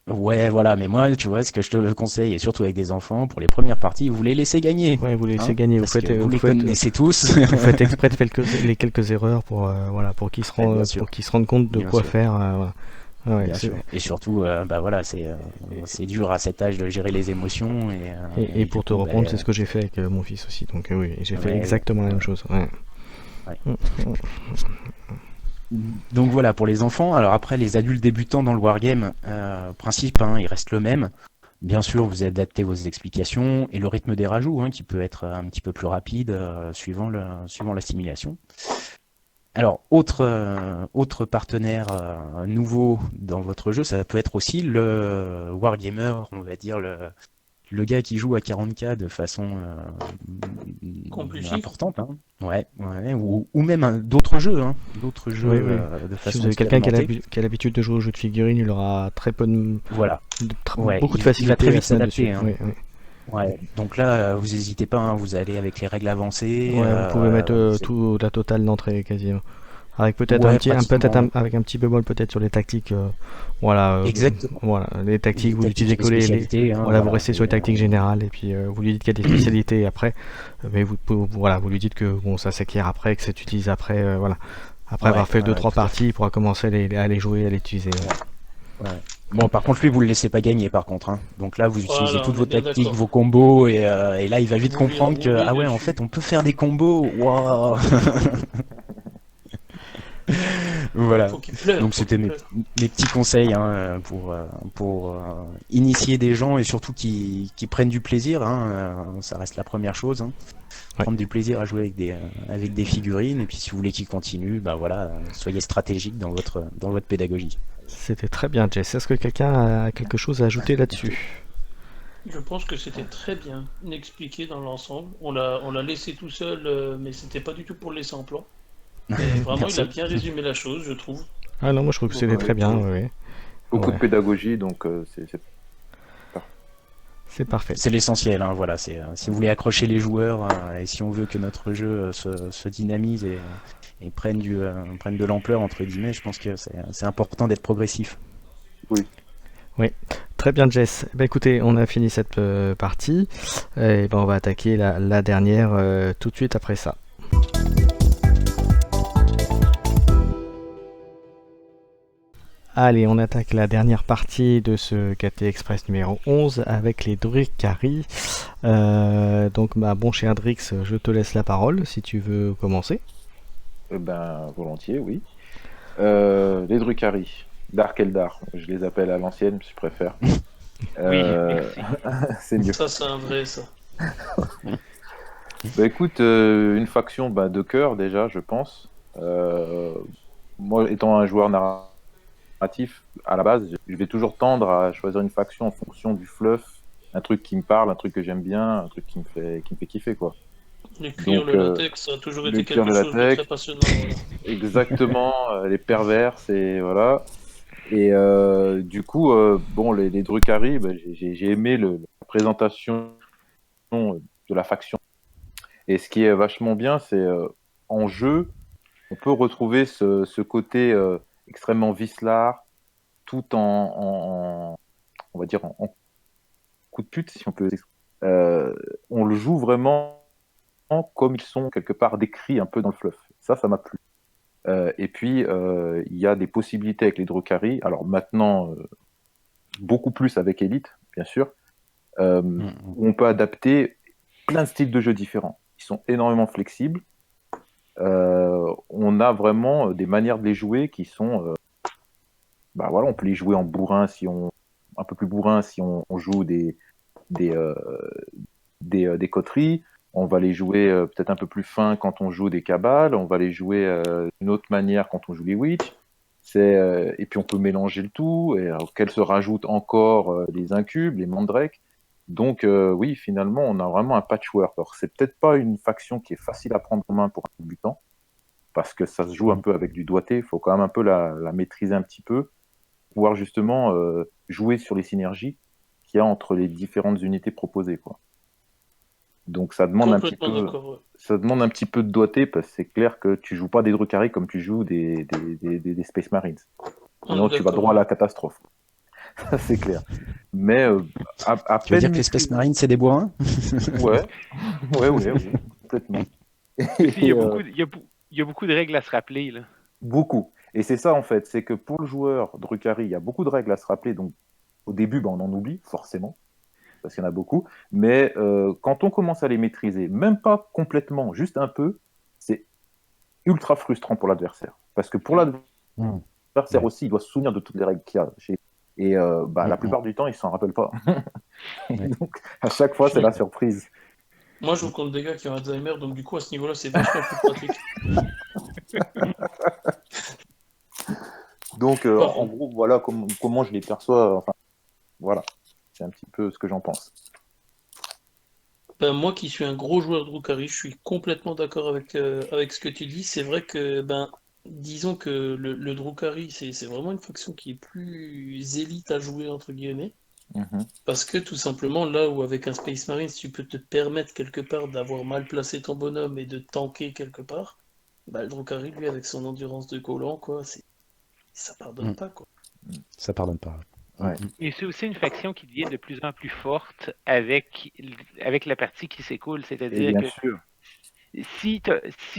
[SPEAKER 4] Ouais, voilà, mais moi, tu vois, ce que je te conseille, et surtout avec des enfants, pour les premières parties, vous les laissez gagner.
[SPEAKER 1] Ouais, vous les laissez gagner.
[SPEAKER 4] Vous les connaissez tous.
[SPEAKER 1] Vous faites exprès de les quelques erreurs pour qu'ils se rendent compte de quoi faire.
[SPEAKER 4] Ouais, bien sûr. Et surtout, c'est dur à cet âge de gérer les émotions.
[SPEAKER 1] Et pour te reprendre, c'est ce que j'ai fait avec mon fils aussi. Donc oui, j'ai fait exactement la même chose. Ouais.
[SPEAKER 4] Donc voilà, pour les enfants. Alors après, les adultes débutants dans le wargame, principe, il reste le même. Bien sûr, vous adaptez vos explications et le rythme des rajouts, qui peut être un petit peu plus rapide suivant la simulation. Alors, autre partenaire nouveau dans votre jeu, ça peut être aussi le wargamer, on va dire le gars qui joue à 40K de façon importante, ouais, ou même d'autres jeux, de façon.
[SPEAKER 1] Si vous avez quelqu'un qui a l'habitude de jouer aux jeux de figurines, il aura très peu de beaucoup de facilité.
[SPEAKER 4] Il va très vite s'adapter. Ouais, donc là, vous n'hésitez pas, vous allez avec les règles avancées.
[SPEAKER 1] Vous pouvez mettre tout la totale d'entrée quasiment. Avec peut-être avec un petit bémol peut-être sur les tactiques.
[SPEAKER 4] Exactement.
[SPEAKER 1] Voilà, les tactiques, vous utilisez que vous restez sur les tactiques générales et puis vous lui dites qu'il y a des spécialités après, mais vous lui dites que ça s'acquiert après, que c'est utilisé après, Après avoir fait 2-3 parties, il pourra commencer à les jouer, à les utiliser.
[SPEAKER 4] Ouais. Bon, par contre, lui, vous le laissez pas gagner, par contre. Donc là, vous utilisez toutes vos tactiques, vos combos, et là, il va vite comprendre que en fait, on peut faire des combos. Waouh. Voilà. Donc c'était mes petits conseils pour initier des gens et surtout qui prennent du plaisir. Ça reste la première chose. Prendre du plaisir à jouer avec des figurines, et puis si vous voulez qu'ils continuent, soyez stratégique dans votre pédagogie.
[SPEAKER 1] C'était très bien, Jess. Est-ce que quelqu'un a quelque chose à ajouter là-dessus?
[SPEAKER 2] Je pense que c'était très bien expliqué dans l'ensemble. On l'a laissé tout seul, mais c'était pas du tout pour le laisser en plan. Mais vraiment, il a bien résumé la chose, je trouve.
[SPEAKER 1] Ah non, moi je trouve que c'était très bien. Oui.
[SPEAKER 5] Beaucoup de pédagogie, donc
[SPEAKER 1] c'est parfait.
[SPEAKER 4] C'est l'essentiel, voilà. Si vous voulez accrocher les joueurs et si on veut que notre jeu se dynamise et prenne de l'ampleur, entre guillemets, je pense que c'est important d'être progressif.
[SPEAKER 1] Oui, très bien, Jess. Écoutez, on a fini cette partie et on va attaquer la dernière tout de suite après ça. Allez, on attaque la dernière partie de ce KT Express numéro 11 avec les Drukhari. Donc, bon cher Drix, je te laisse la parole si tu veux commencer.
[SPEAKER 5] Volontiers, oui. Les Drukhari, Dark Eldar, je les appelle à l'ancienne, je préfère.
[SPEAKER 3] Oui, merci.
[SPEAKER 5] C'est mieux.
[SPEAKER 2] Ça, c'est un vrai, ça.
[SPEAKER 5] Écoute, une faction de cœur déjà, je pense. Moi, étant un joueur narratif, à la base, je vais toujours tendre à choisir une faction en fonction du fluff, un truc qui me parle, un truc que j'aime bien, un truc qui me fait kiffer, quoi.
[SPEAKER 2] Le cuir, le latex, ça a toujours été quelque chose de très passionnant.
[SPEAKER 5] Exactement, les pervers, c'est voilà. Et du coup, les Drukhari, j'ai aimé la présentation de la faction. Et ce qui est vachement bien, c'est en jeu, on peut retrouver ce côté extrêmement vicelard, tout on va dire en coup de pute, si on peut. On le joue vraiment comme ils sont quelque part décrits un peu dans le fluff. Ça m'a plu. Et puis il y a des possibilités avec les Drukhari. Alors maintenant, beaucoup plus avec Elite, bien sûr, où on peut adapter plein de styles de jeux différents. Ils sont énormément flexibles. On a vraiment des manières de les jouer qui sont... voilà, on peut les jouer en bourrin, un peu plus bourrin si on joue des coteries. On va les jouer peut-être un peu plus fin quand on joue des cabales. On va les jouer d'une autre manière quand on joue les witch. Et puis on peut mélanger le tout, et auquel se rajoutent encore les incubes, les mandrakes. Donc oui, finalement, on a vraiment un patchwork. Alors c'est peut-être pas une faction qui est facile à prendre en main pour un débutant, parce que ça se joue un peu avec du doigté. Il faut quand même un peu la maîtriser un petit peu, pouvoir justement jouer sur les synergies qu'il y a entre les différentes unités proposées, quoi. Donc ça demande un petit peu de doigté, parce que c'est clair que tu joues pas des Drukhari comme tu joues des Space Marines. Sinon tu vas droit à la catastrophe. Ça c'est clair. Mais à
[SPEAKER 4] tu veux dire que les Space Marines c'est des bourrins?
[SPEAKER 5] Ouais, complètement.
[SPEAKER 3] Il y a beaucoup de règles à se rappeler là.
[SPEAKER 5] Beaucoup. Et c'est ça en fait, c'est que pour le joueur Drukhari, il y a beaucoup de règles à se rappeler. Donc au début, on en oublie forcément, parce qu'il y en a beaucoup, mais quand on commence à les maîtriser, même pas complètement, juste un peu, c'est ultra frustrant pour l'adversaire. Parce que pour l'adversaire aussi, il doit se souvenir de toutes les règles qu'il y a. Et la plupart du temps, il s'en rappelle pas. Donc à chaque fois, c'est la surprise.
[SPEAKER 2] Moi, je joue contre des gars qui ont Alzheimer, donc du coup, à ce niveau-là, c'est vachement plus pratique.
[SPEAKER 5] Donc, en gros, voilà comment je les perçois. Enfin, voilà. C'est un petit peu ce que j'en pense.
[SPEAKER 2] Moi qui suis un gros joueur de Drukhari, je suis complètement d'accord avec ce que tu dis. C'est vrai que, disons que le Drukhari, c'est vraiment une faction qui est plus élite à jouer, entre guillemets. Parce que tout simplement, là où avec un Space Marine, tu peux te permettre quelque part d'avoir mal placé ton bonhomme et de tanker quelque part, le Drukhari, lui, avec son endurance de collant, quoi, ça pardonne pas, quoi.
[SPEAKER 4] Ça pardonne pas.
[SPEAKER 3] Ouais. Et c'est aussi une faction qui devient de plus en plus forte avec la partie qui s'écoule, c'est-à-dire que si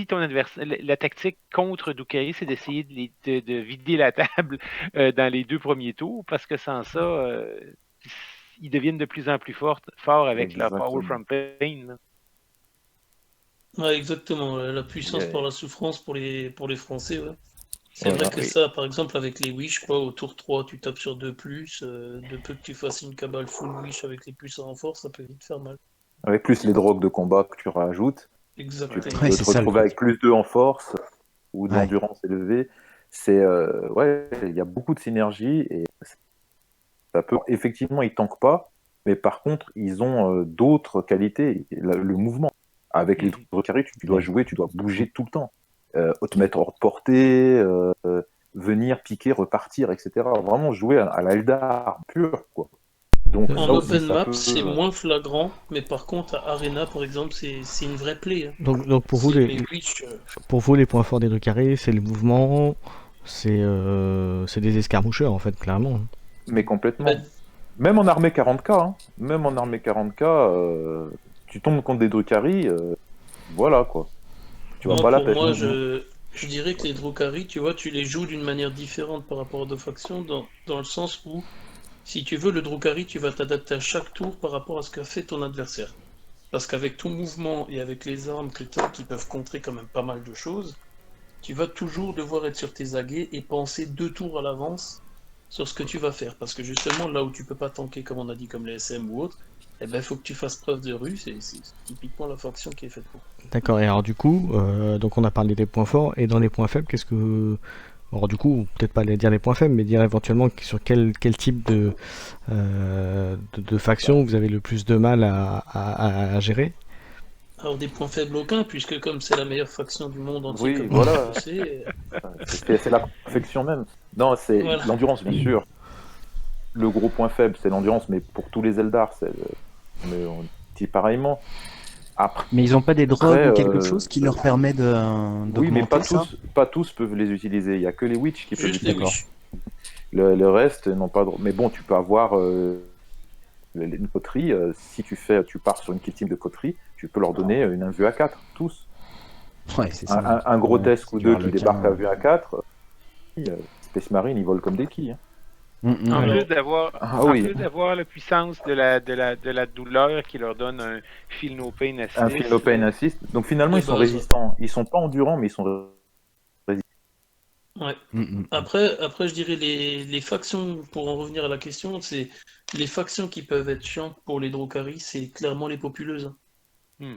[SPEAKER 3] ton adversaire, la tactique contre Drukhari, c'est d'essayer de vider la table dans les 2 premiers tours, parce que sans ça, ils deviennent de plus en plus forts avec leur Power from Pain.
[SPEAKER 2] Ouais, exactement, la puissance par la souffrance pour les Français, ouais. C'est vrai que ça, par exemple, avec les Wish, au tour 3, tu tapes sur 2+, de peu que tu fasses une cabale full Wish avec les puces en force, ça peut vite faire mal.
[SPEAKER 5] Avec plus les drogues de combat que tu rajoutes,
[SPEAKER 2] exactement.
[SPEAKER 5] Tu peux te retrouver avec plus 2 en force, ou de l'endurance élevée. Il y a beaucoup de synergie, et ça peut, effectivement, ils tankent pas, mais par contre, ils ont d'autres qualités. Le mouvement. Avec les Drukhari, tu dois jouer, tu dois bouger tout le temps. Te mettre hors de portée, venir piquer, repartir, etc. Vraiment jouer à la Eldar pure, quoi.
[SPEAKER 2] Donc, en open map, c'est moins flagrant, mais par contre, à Arena, par exemple, c'est une vraie play. Hein.
[SPEAKER 1] Donc pour vous, les points forts des Drukhari, c'est le mouvement, c'est des escarmoucheurs, en fait, clairement.
[SPEAKER 5] Mais complètement. Même en armée 40K, tu tombes contre des Drukhari, voilà, quoi.
[SPEAKER 2] Pour moi, je dirais que les Drukhari, tu vois, tu les joues d'une manière différente par rapport à d'autres factions, dans le sens où, si tu veux, le Drukhari, tu vas t'adapter à chaque tour par rapport à ce qu'a fait ton adversaire. Parce qu'avec ton mouvement et avec les armes que tu as, qui peuvent contrer quand même pas mal de choses, tu vas toujours devoir être sur tes aguets et penser 2 tours à l'avance sur ce que tu vas faire. Parce que justement, là où tu peux pas tanker, comme on a dit, comme les SM ou autres, il faut que tu fasses preuve de rue, c'est typiquement la faction qui est faite pour.
[SPEAKER 1] D'accord, et alors du coup, donc on a parlé des points forts, et dans les points faibles, qu'est-ce que... Alors du coup, peut-être pas dire les points faibles, mais dire éventuellement sur quel type de faction vous avez le plus de mal à gérer.
[SPEAKER 2] Alors des points faibles aucun, puisque comme c'est la meilleure faction du monde entier,
[SPEAKER 5] oui, voilà. C'est la perfection même. Non, c'est l'endurance, bien sûr. Le gros point faible, c'est l'endurance, mais pour tous les Eldar, on dit pareillement. Après,
[SPEAKER 4] mais ils n'ont pas des drogues ou quelque chose qui leur permet de.
[SPEAKER 5] Oui, mais pas tous peuvent les utiliser. Il n'y a que les Witch qui peuvent les utiliser. Le reste n'ont pas de. Mais bon, tu peux avoir une coterie. Si tu pars sur une kill team de coterie, tu peux leur donner une vue à 4, tous.
[SPEAKER 4] Ouais, c'est ça.
[SPEAKER 5] Un grotesque ou 2 qui débarquent à vue à 4. Space Marine, ils volent comme des quilles. Hein.
[SPEAKER 3] En plus d'avoir la puissance de la douleur qui leur donne un Feel No Pain Assist.
[SPEAKER 5] Un Feel No Pain Assist. Donc finalement, ils sont résistants. Ils sont pas endurants, mais ils sont résistants.
[SPEAKER 2] Ouais. Après, je dirais les factions, pour en revenir à la question, c'est les factions qui peuvent être chiantes pour les Drukhari, c'est clairement les populeuses.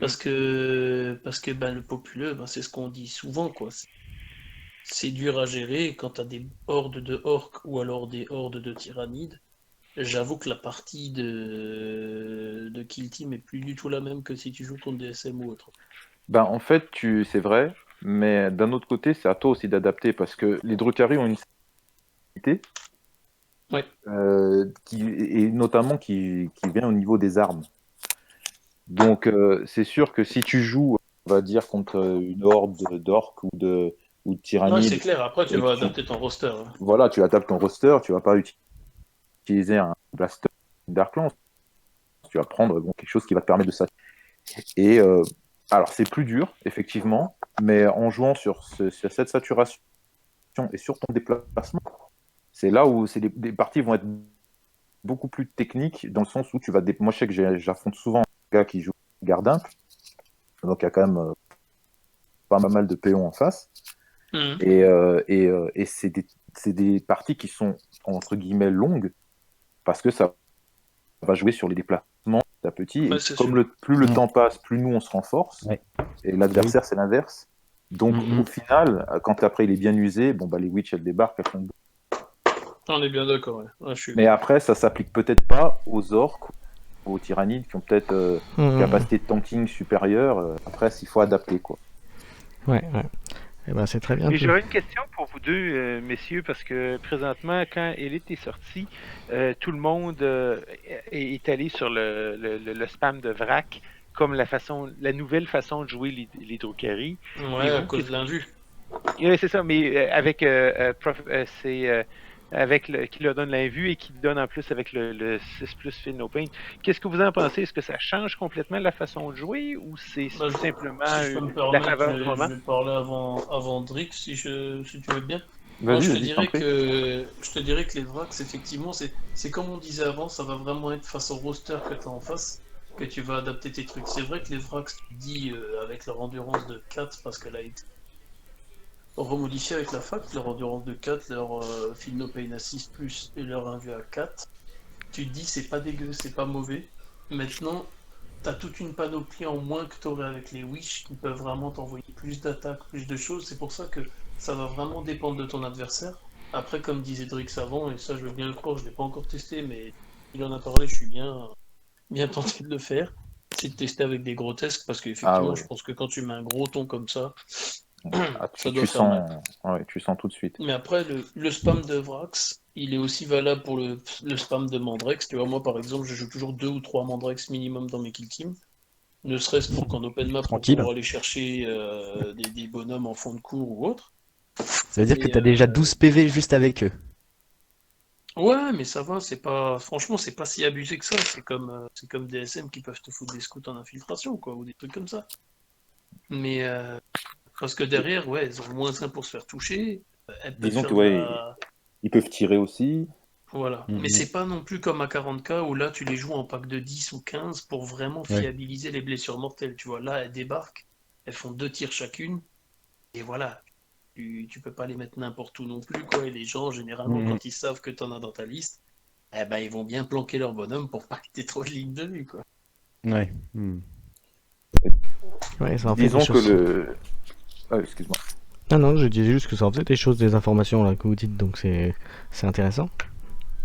[SPEAKER 2] Parce que le populeux, c'est ce qu'on dit souvent, quoi. C'est dur à gérer quand tu as des hordes de orques ou alors des hordes de tyrannides. J'avoue que la partie de Kill Team est plus du tout la même que si tu joues contre des SM ou autre.
[SPEAKER 5] En fait, c'est vrai, mais d'un autre côté, c'est à toi aussi d'adapter parce que les Drukhari ont une spécialité et notamment qui vient au niveau des armes. Donc, c'est sûr que si tu joues, on va dire, contre une horde d'orques ou de tyrannides...
[SPEAKER 2] c'est clair. Après, tu vas adapter ton roster. Hein.
[SPEAKER 5] Voilà, tu adaptes ton roster. Tu vas pas utiliser un blaster Darklance. Tu vas prendre quelque chose qui va te permettre de ça. Et alors, c'est plus dur, effectivement, mais en jouant sur cette saturation et sur ton déplacement, c'est là où les parties vont être beaucoup plus techniques, dans le sens où tu vas... Moi, je sais que j'affronte souvent un gars qui joue Gardin, donc il y a quand même pas mal de péons en face. Et c'est des parties qui sont, entre guillemets, longues, parce que ça va jouer sur les déplacements petit à petit. Et comme plus le temps passe, plus nous, on se renforce. Et l'adversaire, c'est l'inverse. Donc, au final, quand après il est bien usé, les witches, elles débarquent, elles font...
[SPEAKER 2] On est bien d'accord,
[SPEAKER 5] Mais après, ça s'applique peut-être pas aux orques, aux tyrannides, qui ont peut-être une capacité de tanking supérieure. Après, il faut adapter, quoi.
[SPEAKER 1] Ouais. Eh ben, c'est très bien.
[SPEAKER 3] Mais j'aurais une question pour vous deux, messieurs, parce que présentement, quand Elite est sorti, tout le monde est allé sur le spam de Vrac comme la nouvelle façon de jouer les Drukhari.
[SPEAKER 2] Ouais, à cause de l'invue.
[SPEAKER 3] Oui, c'est ça, mais avec qui leur donne l'invue et qui le donne en plus avec le 6+ Feel No Pain. Qu'est-ce que vous en pensez? Est-ce que ça change complètement la façon de jouer ou c'est simplement la faveur du moment?
[SPEAKER 2] Je vais parler avant Drix, si tu veux bien. Moi, je te dirais que les Vrax, effectivement, c'est comme on disait avant, ça va vraiment être face au roster que tu as en face, que tu vas adapter tes trucs. C'est vrai que les Vrax, tu dis, avec leur endurance de 4, parce qu'elle a été remodifié avec la fac, leur endurance de 4, leur Feel No Pain à 6+, et leur invue à 4. Tu te dis, c'est pas dégueu, c'est pas mauvais. Maintenant, t'as toute une panoplie en moins que t'aurais avec les Wish qui peuvent vraiment t'envoyer plus d'attaques, plus de choses. C'est pour ça que ça va vraiment dépendre de ton adversaire. Après, comme disait Drix avant, et ça je veux bien le croire, je l'ai pas encore testé, mais il en a parlé, je suis bien tenté de le faire. C'est de tester avec des grotesques, parce qu'effectivement, je pense que quand tu mets un gros ton comme ça, ça doit faire mal.
[SPEAKER 5] Ouais, tu sens tout de suite.
[SPEAKER 2] Mais après, le spam de Vrax, il est aussi valable pour le spam de Mandrex. Tu vois, moi par exemple, je joue toujours 2 ou 3 Mandrex minimum dans mes kill teams. Ne serait-ce pour qu'en open map, pour aller chercher des bonhommes en fond de cours ou autre.
[SPEAKER 1] Ça veut dire que tu as déjà 12 PV juste avec eux.
[SPEAKER 2] Ouais, mais ça va, franchement, c'est pas si abusé que ça. C'est comme des SM qui peuvent te foutre des scouts en infiltration, quoi, ou des trucs comme ça. Mais parce que derrière, elles ont moins 1 pour se faire toucher.
[SPEAKER 5] Disons que ils peuvent tirer aussi.
[SPEAKER 2] Voilà. Mais c'est pas non plus comme à 40k où là tu les joues en pack de 10 ou 15 pour vraiment fiabiliser les blessures mortelles. Tu vois, là elles débarquent, elles font 2 tirs chacune, et voilà. Tu peux pas les mettre n'importe où non plus, quoi. Et les gens, généralement, quand ils savent que t'en as dans ta liste, ils vont bien planquer leur bonhomme pour pas que t'aies trop de lignes de vue, quoi.
[SPEAKER 1] Ouais. Ça en fait
[SPEAKER 5] disons que excuse-moi.
[SPEAKER 1] Non, je disais juste que ça en faisait des choses, des informations là que vous dites, donc c'est intéressant.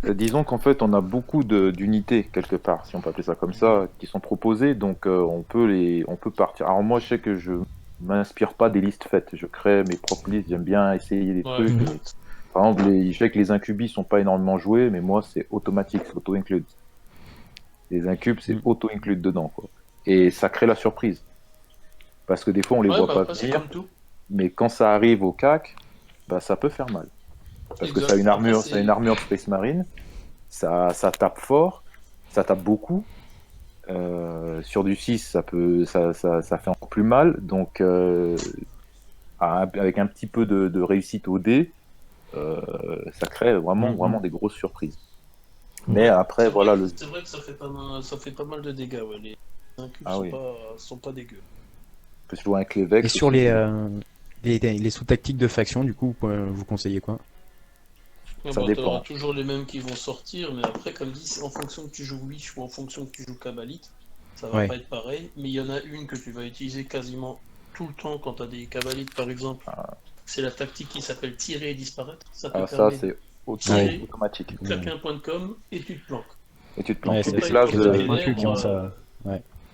[SPEAKER 5] Disons qu'en fait, on a beaucoup d'unités quelque part, si on peut appeler ça comme ça, qui sont proposées, donc on peut partir. Alors moi, je sais que je m'inspire pas des listes faites, je crée mes propres listes, j'aime bien essayer des trucs. Par exemple, je sais que les incubis sont pas énormément joués, mais moi, c'est automatique, c'est auto-include. Les incubes, c'est auto-include dedans, quoi. Et ça crée la surprise. Parce que des fois, on les voit pas venir, mais quand ça arrive au CAC, ça peut faire mal. Parce que ça a une armure Space Marine, ça tape fort, ça tape beaucoup. Sur du 6, ça fait encore plus mal. Donc, avec un petit peu de réussite au dé, ça crée vraiment des grosses surprises. Mais après, voilà.
[SPEAKER 2] C'est vrai que ça fait pas mal de dégâts. Ouais. Les incubes sont pas dégueux.
[SPEAKER 5] On peut se jouer avec les Vex.
[SPEAKER 4] Et sur les sous-tactiques de faction, du coup, vous conseillez quoi?
[SPEAKER 2] Ça dépend. T'auras toujours les mêmes qui vont sortir, mais après, comme dit, en fonction que tu joues Witch ou en fonction que tu joues Kabbalite, ça va pas être pareil. Mais il y en a une que tu vas utiliser quasiment tout le temps quand tu as des Kabbalites, par exemple. C'est la tactique qui s'appelle tirer et disparaître. Ça te permet
[SPEAKER 5] c'est
[SPEAKER 2] tirer,
[SPEAKER 5] automatique.
[SPEAKER 2] Tu claques un point de com et tu te planques.
[SPEAKER 5] Et tu te planques.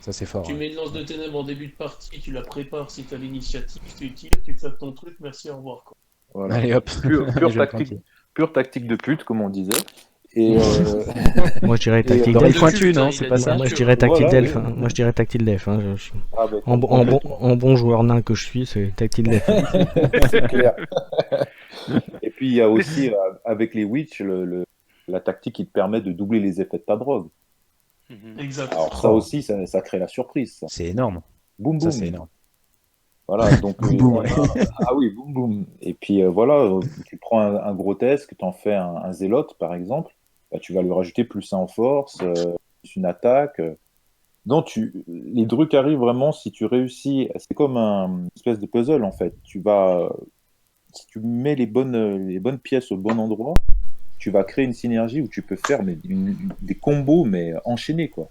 [SPEAKER 4] Ça c'est fort.
[SPEAKER 2] Tu mets une lance de ténèbres en début de partie, tu la prépares si tu as l'initiative, tu tires, tu claques ton truc, merci, au revoir. Quoi.
[SPEAKER 5] Voilà.
[SPEAKER 4] Allez hop.
[SPEAKER 5] Pure tactique de pute, comme on disait. Et
[SPEAKER 1] moi je dirais tactique
[SPEAKER 4] d'elfe. Pointu, non, c'est pas ça.
[SPEAKER 1] Moi je dirais tactique d'elfe. Moi je dirais tactique d'elfe. En bon joueur nain que je suis, c'est tactique d'elfe.
[SPEAKER 5] C'est clair. Et puis il y a aussi avec les witch la tactique qui te permet de doubler les effets de ta drogue.
[SPEAKER 2] Exact.
[SPEAKER 5] Alors ça aussi, ça crée la surprise. Ça.
[SPEAKER 4] C'est énorme.
[SPEAKER 5] Boum boum.
[SPEAKER 4] Ça c'est énorme.
[SPEAKER 5] Voilà, donc boum. Ah oui, boum boum. Et puis voilà, tu prends un grotesque, tu en fais un zélote par exemple, bah, tu vas lui rajouter plus 1 en force, une attaque. Donc les druides arrivent vraiment si tu réussis, c'est comme une espèce de puzzle en fait. Si tu mets les bonnes pièces au bon endroit, tu vas créer une synergie où tu peux faire des combos mais enchaînés quoi.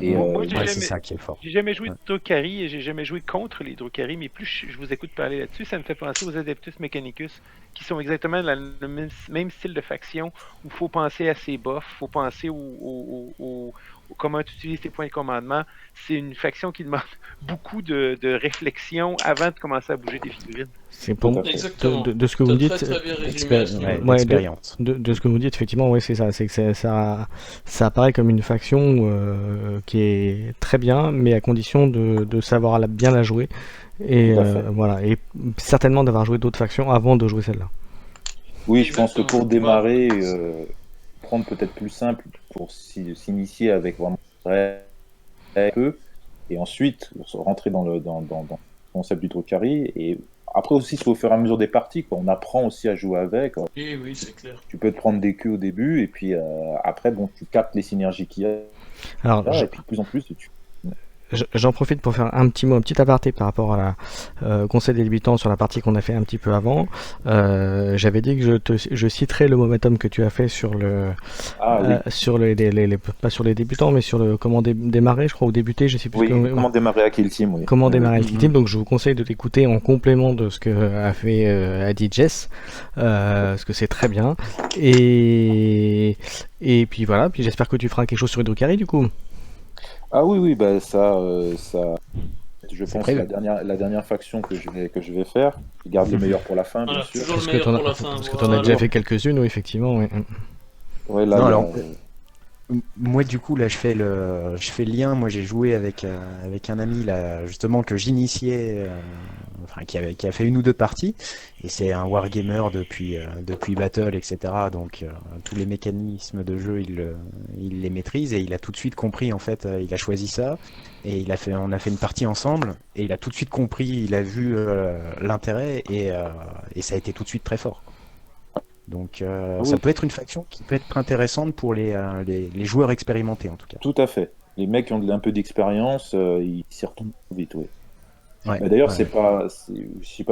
[SPEAKER 3] Et moi,
[SPEAKER 4] c'est ça qui est fort.
[SPEAKER 3] J'ai jamais joué de Drukhari et j'ai jamais joué contre les Drukhari, mais plus je vous écoute parler là-dessus, ça me fait penser aux Adeptus Mechanicus, qui sont exactement le même style de faction, où il faut penser à ses buffs, il faut penser au comment tu utilises tes points de commandement. C'est une faction qui demande beaucoup de réflexion avant de commencer à bouger des figurines.
[SPEAKER 1] C'est pour de ce que vous dites,
[SPEAKER 4] expérience.
[SPEAKER 1] De ce que vous dites, effectivement, ouais, c'est ça. C'est que ça apparaît comme une faction qui est très bien, mais à condition de savoir bien la jouer et voilà, et certainement d'avoir joué d'autres factions avant de jouer celle-là.
[SPEAKER 5] Oui, je pense que pour démarrer, prendre peut-être plus simple pour s'initier avec vraiment très peu, et ensuite rentrer dans le concept du Drukhari. Et après aussi, c'est au fur et à mesure des parties, quoi. On apprend aussi à jouer avec.
[SPEAKER 2] Oui, c'est clair.
[SPEAKER 5] Tu peux te prendre des queues au début, et puis après, bon, tu captes les synergies qu'il y a.
[SPEAKER 1] Alors,
[SPEAKER 5] et puis de plus en plus,
[SPEAKER 1] j'en profite pour faire un petit aparté par rapport à la conseil des débutants sur la partie qu'on a fait un petit peu avant. J'avais dit que je citerai le momentum que tu as fait sur sur pas sur les débutants, mais sur le comment démarrer, je crois, ou débuter, je sais plus.
[SPEAKER 5] Oui, comment démarrer à Kill Team. Oui.
[SPEAKER 1] Comment démarrer à Kill Team. Donc je vous conseille de l'écouter en complément de ce que a fait a dit Jess, parce que c'est très bien. Et puis voilà. Puis j'espère que tu feras quelque chose sur Drukhari du coup.
[SPEAKER 5] Ah oui, bah ça, je pense que la dernière faction que je vais faire, je garde le meilleur pour la fin, bien sûr.
[SPEAKER 1] Parce que tu en as déjà fait quelques-unes, oui, effectivement. Oui.
[SPEAKER 5] Ouais, là, alors,
[SPEAKER 4] moi, du coup, là, je fais le lien. Moi, j'ai joué avec un ami, là, justement, que j'initiais, qui a fait 1 ou 2 parties. Et c'est un wargamer depuis Battle, etc. Donc, tous les mécanismes de jeu, il les maîtrise. Et il a tout de suite compris, en fait, il a choisi ça. Et on a fait une partie ensemble. Et il a tout de suite compris, il a vu l'intérêt. Et ça a été tout de suite très fort. Donc ça peut être une faction qui peut être intéressante pour les joueurs expérimentés en tout cas.
[SPEAKER 5] Tout à fait. Les mecs qui ont un peu d'expérience, ils s'y retournent vite, oui. D'ailleurs, je sais pas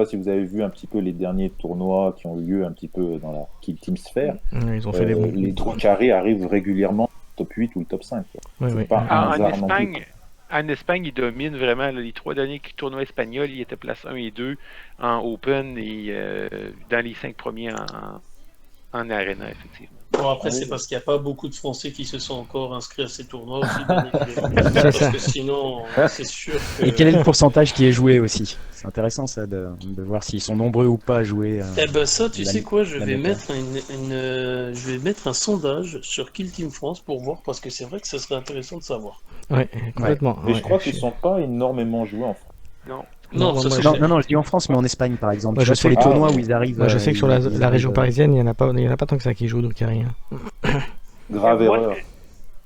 [SPEAKER 5] si vous avez vu un petit peu les derniers tournois qui ont eu lieu un petit peu dans la Kill Team sphère.
[SPEAKER 1] Ils ont fait
[SPEAKER 5] les Drukhari arrivent régulièrement au top 8 ou le top 5.
[SPEAKER 3] C'est pas un hasard non plus. En Espagne, ils dominent vraiment. Les 3 derniers tournois espagnols, ils étaient place 1 et 2 en Open et dans les 5 premiers en Arena, effectivement.
[SPEAKER 2] Bon, après, c'est parce qu'il n'y a pas beaucoup de Français qui se sont encore inscrits à ces tournois aussi, bien évidemment. Parce que sinon, c'est sûr que...
[SPEAKER 4] Et quel est le pourcentage qui est joué aussi? C'est intéressant, ça, de voir s'ils sont nombreux ou pas à jouer.
[SPEAKER 2] Eh ben ça, tu sais quoi, je vais mettre un sondage sur Kill Team France pour voir, parce que c'est vrai que ça serait intéressant de savoir.
[SPEAKER 1] Ouais, complètement.
[SPEAKER 5] Mais je crois qu'ils ne sont pas énormément joués en France.
[SPEAKER 3] Non.
[SPEAKER 4] Non, je dis en France, mais en Espagne par exemple. Ouais, je sais les tournois où ils arrivent.
[SPEAKER 1] Moi, je sais que sur la région parisienne, il n'y en a pas tant que ça qui joue, donc il n'y a rien.
[SPEAKER 5] Grave erreur.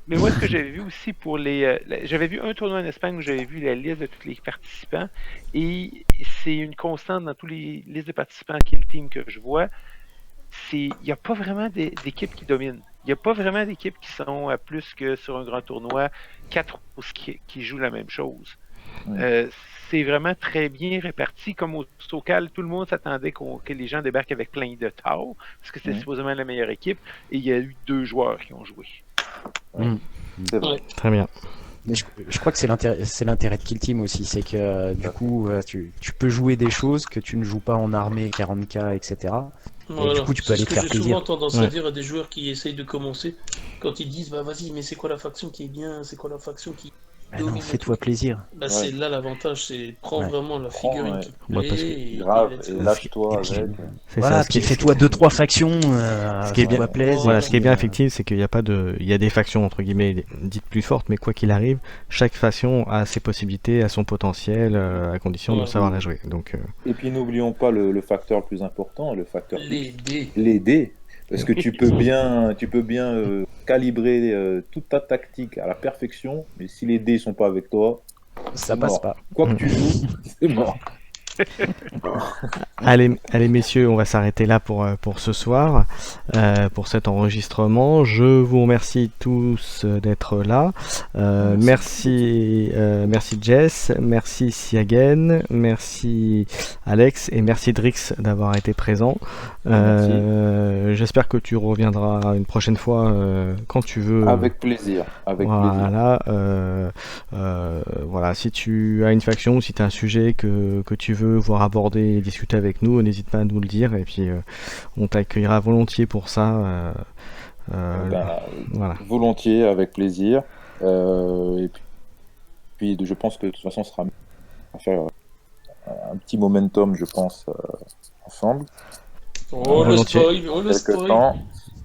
[SPEAKER 3] Mais moi, ce que j'avais vu aussi pour j'avais vu un tournoi en Espagne où j'avais vu la liste de tous les participants, et c'est une constante dans tous les listes de participants Kill Team que je vois. il n'y a pas vraiment d'équipes qui dominent. Il n'y a pas vraiment d'équipes qui sont à plus que sur un grand tournoi 4 qui jouent la même chose. C'est vraiment très bien réparti. Comme au Socal, tout le monde s'attendait que les gens débarquent avec plein de Tau, parce que c'était supposément la meilleure équipe, et il y a eu 2 joueurs qui ont joué.
[SPEAKER 1] C'est vrai. Très bien.
[SPEAKER 4] Mais je crois que c'est l'intérêt de Kill Team aussi, c'est que du coup tu peux jouer des choses que tu ne joues pas en armée 40K, etc.
[SPEAKER 2] Voilà.
[SPEAKER 4] Et du coup tu peux aller te faire plaisir.
[SPEAKER 2] J'ai souvent tendance à dire à des joueurs qui essayent de commencer, quand ils disent bah vas-y, mais c'est quoi la faction qui est bien, c'est quoi la faction qui
[SPEAKER 4] non, fais-toi plaisir.
[SPEAKER 2] Bah c'est là l'avantage, c'est prends vraiment la figurine qui te plaît
[SPEAKER 5] et lâche-toi avec.
[SPEAKER 4] Voilà, puis fais-toi 2-3 factions.
[SPEAKER 1] Ce qui est bien, voilà, ce qui est bien effectivement, c'est qu'il n'y a pas il y a des factions entre guillemets dites plus fortes, mais quoi qu'il arrive, chaque faction a ses possibilités, a son potentiel, à condition de savoir la jouer. Donc.
[SPEAKER 5] Et puis n'oublions pas le facteur le plus important, le facteur
[SPEAKER 2] les dés.
[SPEAKER 5] Parce que tu peux bien calibrer toute ta tactique à la perfection, mais si les dés sont pas avec toi,
[SPEAKER 4] ça passe pas.
[SPEAKER 5] Quoi que tu joues, c'est mort.
[SPEAKER 1] Allez messieurs, on va s'arrêter là pour ce soir, pour cet enregistrement. Je vous remercie tous d'être là. Merci Jess, merci Siagen, merci Alex et merci Drix d'avoir été présent. J'espère que tu reviendras une prochaine fois quand tu veux.
[SPEAKER 5] Avec plaisir.
[SPEAKER 1] Voilà, si tu as une faction ou si tu as un sujet que tu veux voir aborder et discuter avec nous, n'hésite pas à nous le dire et puis on t'accueillera volontiers pour ça.
[SPEAKER 5] Voilà. Volontiers, avec plaisir. Et puis je pense que de toute façon, on sera à faire un petit momentum, je pense, ensemble.
[SPEAKER 2] Le spoil.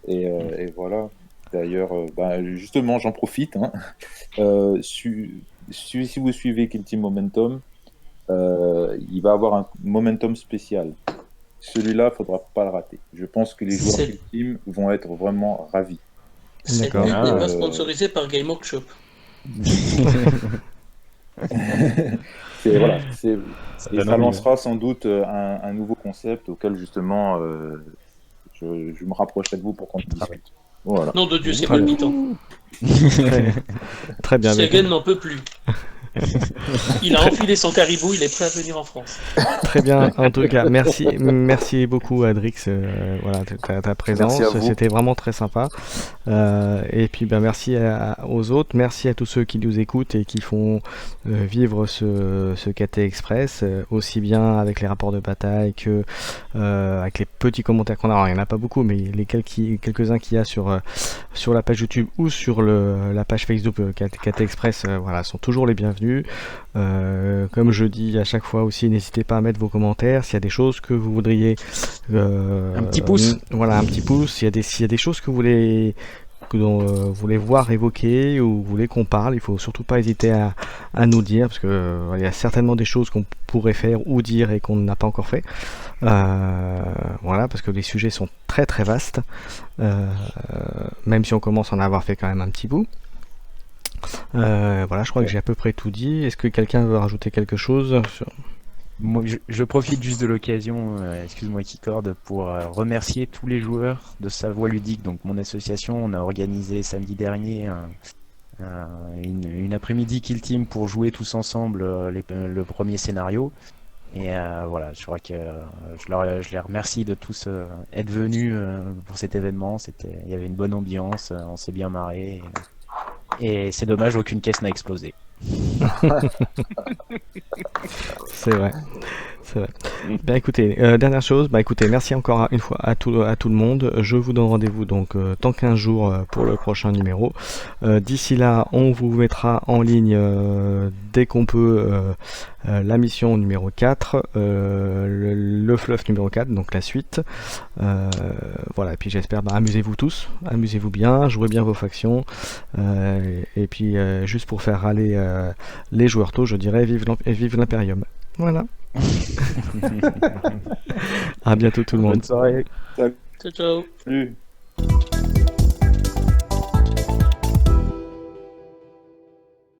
[SPEAKER 5] Et voilà. D'ailleurs, justement, j'en profite. Si vous suivez Kill Team Momentum, il va avoir un momentum spécial. Celui-là, il ne faudra pas le rater. Je pense que les joueurs Kill Team vont être vraiment ravis.
[SPEAKER 2] D'accord. Il n'est pas sponsorisé par Game Workshop.
[SPEAKER 5] Ça lancera sans doute un nouveau concept auquel justement je me rapprocherai de vous pour qu'on discute. Voilà.
[SPEAKER 2] Nom de Dieu, c'est palpitant.
[SPEAKER 1] Très bien.
[SPEAKER 2] Siagen n'en peut plus. Il a enfilé son caribou, il est prêt à venir en France.
[SPEAKER 1] Très bien, en tout cas, merci beaucoup à Drix, voilà, ta présence, c'était vraiment très sympa. Et puis merci aux autres, merci à tous ceux qui nous écoutent et qui font vivre ce KT Express, aussi bien avec les rapports de bataille que avec les petits commentaires qu'on a. Alors, il n'y en a pas beaucoup, mais les quelques-uns qu'il y a sur la page YouTube ou sur la page Facebook KT Express, voilà, sont toujours les bienvenus. Comme je dis à chaque fois aussi, n'hésitez pas à mettre vos commentaires s'il y a des choses que vous voudriez
[SPEAKER 4] un petit pouce,
[SPEAKER 1] voilà, un petit pouce, s'il y a des choses que vous voulez voir évoquer ou vous voulez qu'on parle, il faut surtout pas hésiter à nous dire, parce que il y a certainement des choses qu'on pourrait faire ou dire et qu'on n'a pas encore fait, voilà, parce que les sujets sont très très vastes, même si on commence à en avoir fait quand même un petit bout. Voilà, je crois que j'ai à peu près tout dit. Est-ce que quelqu'un veut rajouter quelque chose
[SPEAKER 4] Moi, je profite juste de l'occasion, excuse-moi Keycord, pour remercier tous les joueurs de Savoie Ludique, donc mon association. On a organisé samedi dernier une après-midi Kill Team pour jouer tous ensemble le premier scénario. Et voilà, je crois que je les remercie de tous être venus pour cet événement. Il y avait une bonne ambiance, on s'est bien marré. Et c'est dommage, aucune caisse n'a explosé.
[SPEAKER 1] C'est vrai. Bien écoutez, dernière chose, écoutez, merci encore une fois à tout le monde. Je vous donne rendez-vous donc dans 15 jours pour le prochain numéro. D'ici là, on vous mettra en ligne dès qu'on peut la mission numéro 4, le fluff numéro 4, donc la suite. Voilà, et puis j'espère, amusez-vous tous, amusez-vous bien, jouez bien vos factions. Et puis juste pour faire râler les joueurs tôt, je dirais vive l'Imperium. Voilà. À bientôt tout le monde.
[SPEAKER 4] Bonne soirée.
[SPEAKER 2] Ciao.
[SPEAKER 5] Salut.